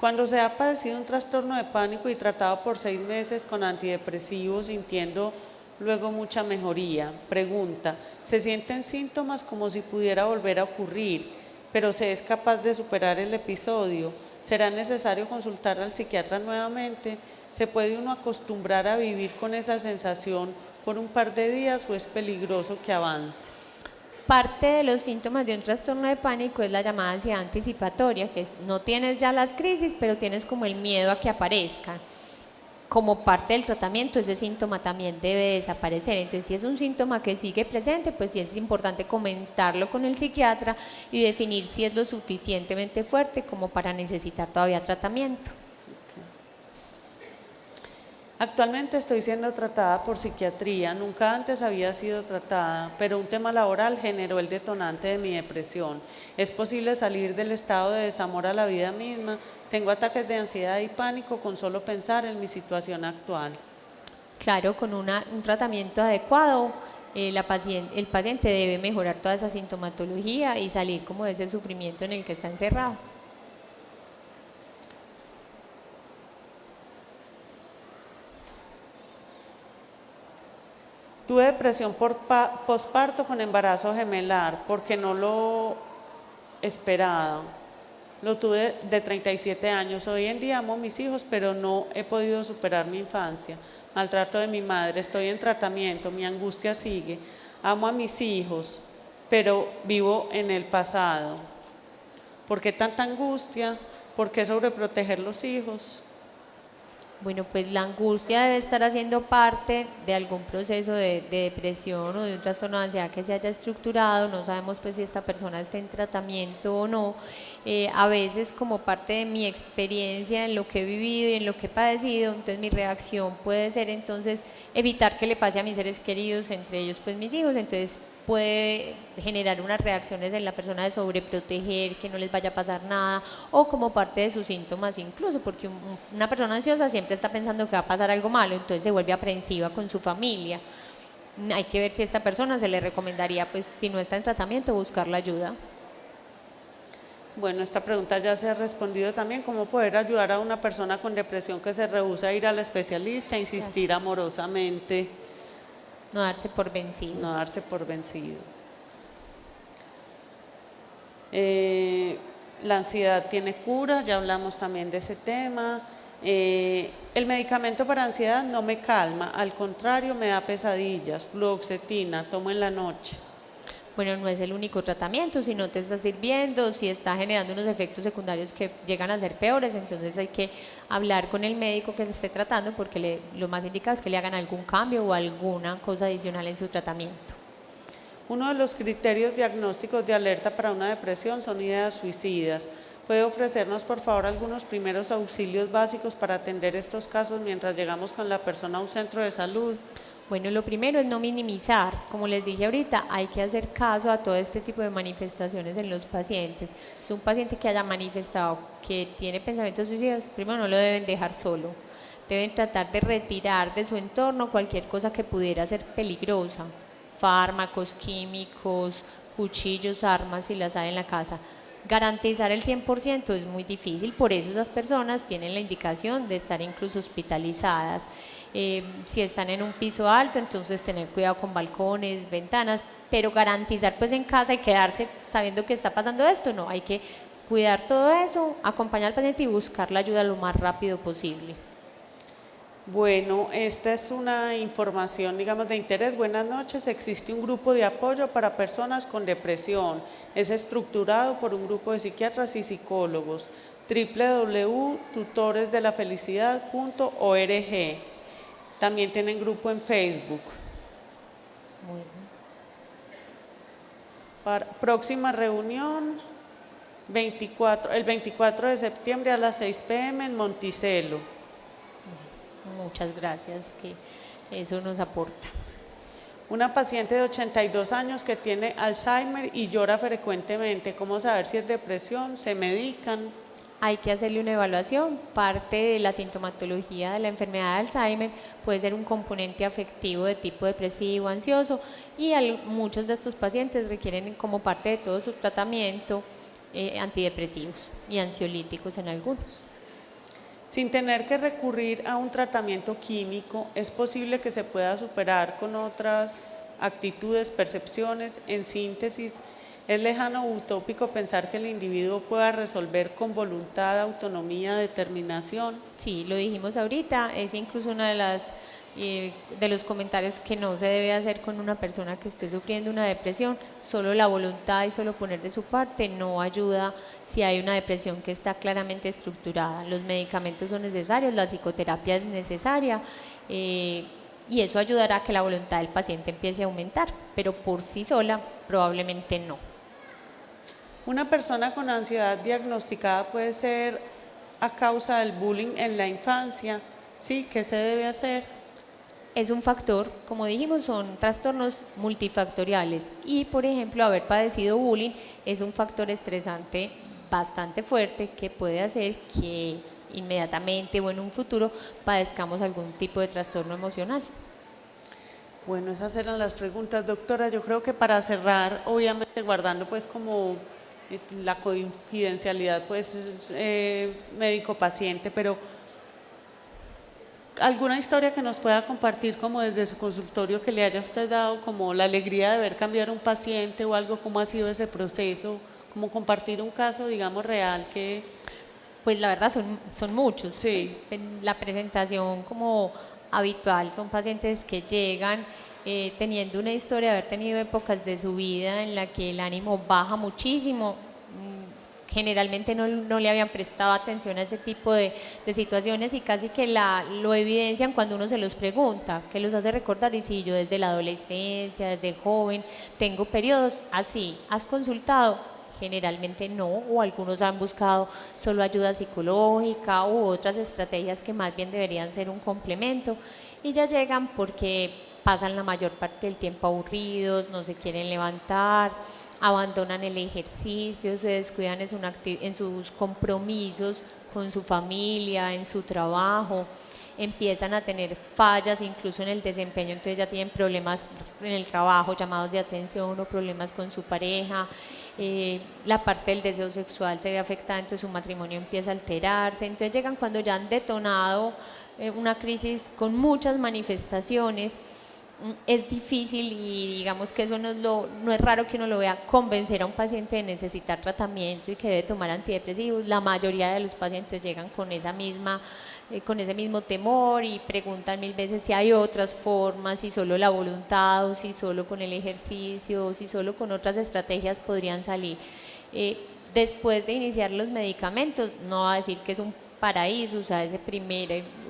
Cuando se ha padecido un trastorno de pánico y tratado por 6 meses con antidepresivos, sintiendo luego mucha mejoría, pregunta, ¿se sienten síntomas como si pudiera volver a ocurrir, pero se es capaz de superar el episodio? ¿Será necesario consultar al psiquiatra nuevamente? ¿Se puede uno acostumbrar a vivir con esa sensación por un par de días o es peligroso que avance? Parte de los síntomas de un trastorno de pánico es la llamada ansiedad anticipatoria, que es no tienes ya las crisis, pero tienes como el miedo a que aparezcan. Como parte del tratamiento, ese síntoma también debe desaparecer. Entonces, si es un síntoma que sigue presente, pues sí es importante comentarlo con el psiquiatra y definir si es lo suficientemente fuerte como para necesitar todavía tratamiento. Actualmente estoy siendo tratada por psiquiatría, nunca antes había sido tratada, pero un tema laboral generó el detonante de mi depresión. ¿Es posible salir del estado de desamor a la vida misma? Tengo ataques de ansiedad y pánico con solo pensar en mi situación actual. Claro, con un tratamiento adecuado, el paciente debe mejorar toda esa sintomatología y salir como de ese sufrimiento en el que está encerrado. Tuve depresión por posparto con embarazo gemelar porque no lo esperaba. Lo tuve de 37 años. Hoy en día amo a mis hijos, pero no he podido superar mi infancia. Maltrato de mi madre, estoy en tratamiento, mi angustia sigue. Amo a mis hijos, pero vivo en el pasado. ¿Por qué tanta angustia? ¿Por qué sobreproteger los hijos? Bueno, pues la angustia debe estar haciendo parte de algún proceso de depresión o de un trastorno de ansiedad que se haya estructurado. No sabemos pues si esta persona está en tratamiento o no. A veces, como parte de mi experiencia en lo que he vivido y en lo que he padecido, entonces mi reacción puede ser entonces evitar que le pase a mis seres queridos, entre ellos pues mis hijos. Entonces puede generar unas reacciones en la persona de sobreproteger, que no les vaya a pasar nada, o como parte de sus síntomas incluso, porque una persona ansiosa siempre está pensando que va a pasar algo malo, entonces se vuelve aprensiva con su familia. Hay que ver si a esta persona se le recomendaría, pues si no está en tratamiento, buscar la ayuda. Bueno, esta pregunta ya se ha respondido también, ¿cómo poder ayudar a una persona con depresión que se rehúsa a ir al especialista, insistir amorosamente? No darse por vencido. No darse por vencido. La ansiedad tiene cura, ya hablamos también de ese tema. El medicamento para ansiedad no me calma, al contrario me da pesadillas, fluoxetina, tomo en la noche. Bueno, no es el único tratamiento, si no te está sirviendo, si está generando unos efectos secundarios que llegan a ser peores, entonces hay que hablar con el médico que le esté tratando porque lo más indicado es que le hagan algún cambio o alguna cosa adicional en su tratamiento. Uno de los criterios diagnósticos de alerta para una depresión son ideas suicidas. ¿Puede ofrecernos, por favor, algunos primeros auxilios básicos para atender estos casos mientras llegamos con la persona a un centro de salud? Bueno, lo primero es no minimizar. Como les dije ahorita, hay que hacer caso a todo este tipo de manifestaciones en los pacientes. Si un paciente que haya manifestado que tiene pensamientos suicidas, primero no lo deben dejar solo. Deben tratar de retirar de su entorno cualquier cosa que pudiera ser peligrosa. Fármacos, químicos, cuchillos, armas, si las hay en la casa. Garantizar el 100% es muy difícil, por eso esas personas tienen la indicación de estar incluso hospitalizadas. Si están en un piso alto, entonces tener cuidado con balcones, ventanas, pero garantizar pues en casa y quedarse sabiendo que está pasando esto, no, hay que cuidar todo eso, acompañar al paciente y buscar la ayuda lo más rápido posible. Bueno, esta es una información, digamos, de interés. Buenas noches. Existe un grupo de apoyo para personas con depresión. Es estructurado por un grupo de psiquiatras y psicólogos. www.tutoresdelafelicidad.org. También tienen grupo en Facebook. Muy bien. Próxima reunión, el 24 de septiembre a las 6 p.m. en Monticello. Muchas gracias, que eso nos aporta. Una paciente de 82 años que tiene Alzheimer y llora frecuentemente. ¿Cómo saber si es depresión? ¿Se medican? Hay que hacerle una evaluación. Parte de la sintomatología de la enfermedad de Alzheimer puede ser un componente afectivo de tipo depresivo, ansioso, y muchos de estos pacientes requieren como parte de todo su tratamiento antidepresivos y ansiolíticos en algunos. Sin tener que recurrir a un tratamiento químico, ¿es posible que se pueda superar con otras actitudes, percepciones? En síntesis, ¿es lejano o utópico pensar que el individuo pueda resolver con voluntad, autonomía, determinación? Sí, lo dijimos ahorita, es incluso una de los comentarios que no se debe hacer con una persona que esté sufriendo una depresión. Solo la voluntad y solo poner de su parte no ayuda si hay una depresión que está claramente estructurada. Los medicamentos son necesarios, la psicoterapia es necesaria y eso ayudará a que la voluntad del paciente empiece a aumentar, pero por sí sola probablemente no. ¿Una persona con ansiedad diagnosticada puede ser a causa del bullying en la infancia? Sí, ¿qué se debe hacer? Es un factor, como dijimos, son trastornos multifactoriales y, por ejemplo, haber padecido bullying es un factor estresante bastante fuerte que puede hacer que inmediatamente o en un futuro padezcamos algún tipo de trastorno emocional. Bueno, esas eran las preguntas, doctora. Yo creo que para cerrar, obviamente guardando pues como la confidencialidad pues médico-paciente, pero ¿alguna historia que nos pueda compartir como desde su consultorio que le haya usted dado como la alegría de ver cambiar un paciente o algo? ¿Cómo ha sido ese proceso? Como compartir un caso, digamos, real que… Pues la verdad son muchos. Sí. Pues, la presentación como habitual son pacientes que llegan teniendo una historia de haber tenido épocas de su vida en la que el ánimo baja muchísimo. Generalmente no le habían prestado atención a ese tipo de situaciones y casi que lo evidencian cuando uno se los pregunta, que los hace recordar, y sí, yo desde la adolescencia, desde joven, tengo periodos así. ¿Has consultado? Generalmente no, o algunos han buscado solo ayuda psicológica u otras estrategias que más bien deberían ser un complemento, y ya llegan porque pasan la mayor parte del tiempo aburridos, no se quieren levantar, abandonan el ejercicio, se descuidan en sus compromisos con su familia, en su trabajo, empiezan a tener fallas incluso en el desempeño, entonces ya tienen problemas en el trabajo, llamados de atención o problemas con su pareja, la parte del deseo sexual se ve afectada, entonces su matrimonio empieza a alterarse, entonces llegan cuando ya han detonado una crisis con muchas manifestaciones es difícil y digamos que eso no es raro que uno lo vea convencer a un paciente de necesitar tratamiento y que debe tomar antidepresivos. La mayoría de los pacientes llegan con con ese mismo temor y preguntan 1000 veces si hay otras formas, si solo la voluntad o si solo con el ejercicio o si solo con otras estrategias podrían salir. Después de iniciar los medicamentos, no va a decir que es un paraíso, o sea,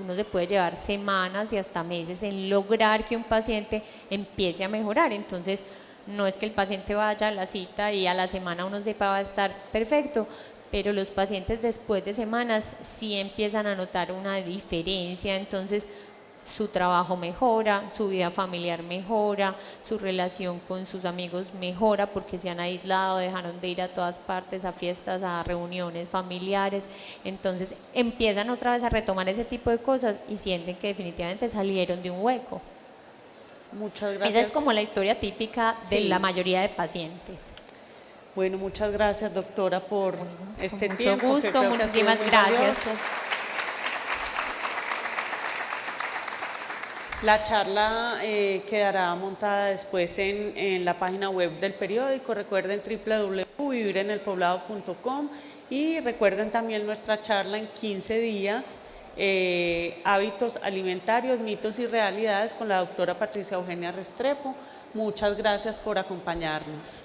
uno se puede llevar semanas y hasta meses en lograr que un paciente empiece a mejorar. Entonces, no es que el paciente vaya a la cita y a la semana uno sepa va a estar perfecto, pero los pacientes después de semanas sí empiezan a notar una diferencia. Entonces, su trabajo mejora, su vida familiar mejora, su relación con sus amigos mejora porque se han aislado, dejaron de ir a todas partes, a fiestas, a reuniones familiares. Entonces empiezan otra vez a retomar ese tipo de cosas y sienten que definitivamente salieron de un hueco. Muchas gracias. Esa es como la historia típica de Sí. la mayoría de pacientes. Bueno, muchas gracias, doctora, por este Con tiempo. mucho gusto, muchísimas gracias. La charla quedará montada después en la página web del periódico. Recuerden www.vivirenelpoblado.com y recuerden también nuestra charla en 15 días, hábitos alimentarios, mitos y realidades, con la doctora Patricia Eugenia Restrepo. Muchas gracias por acompañarnos.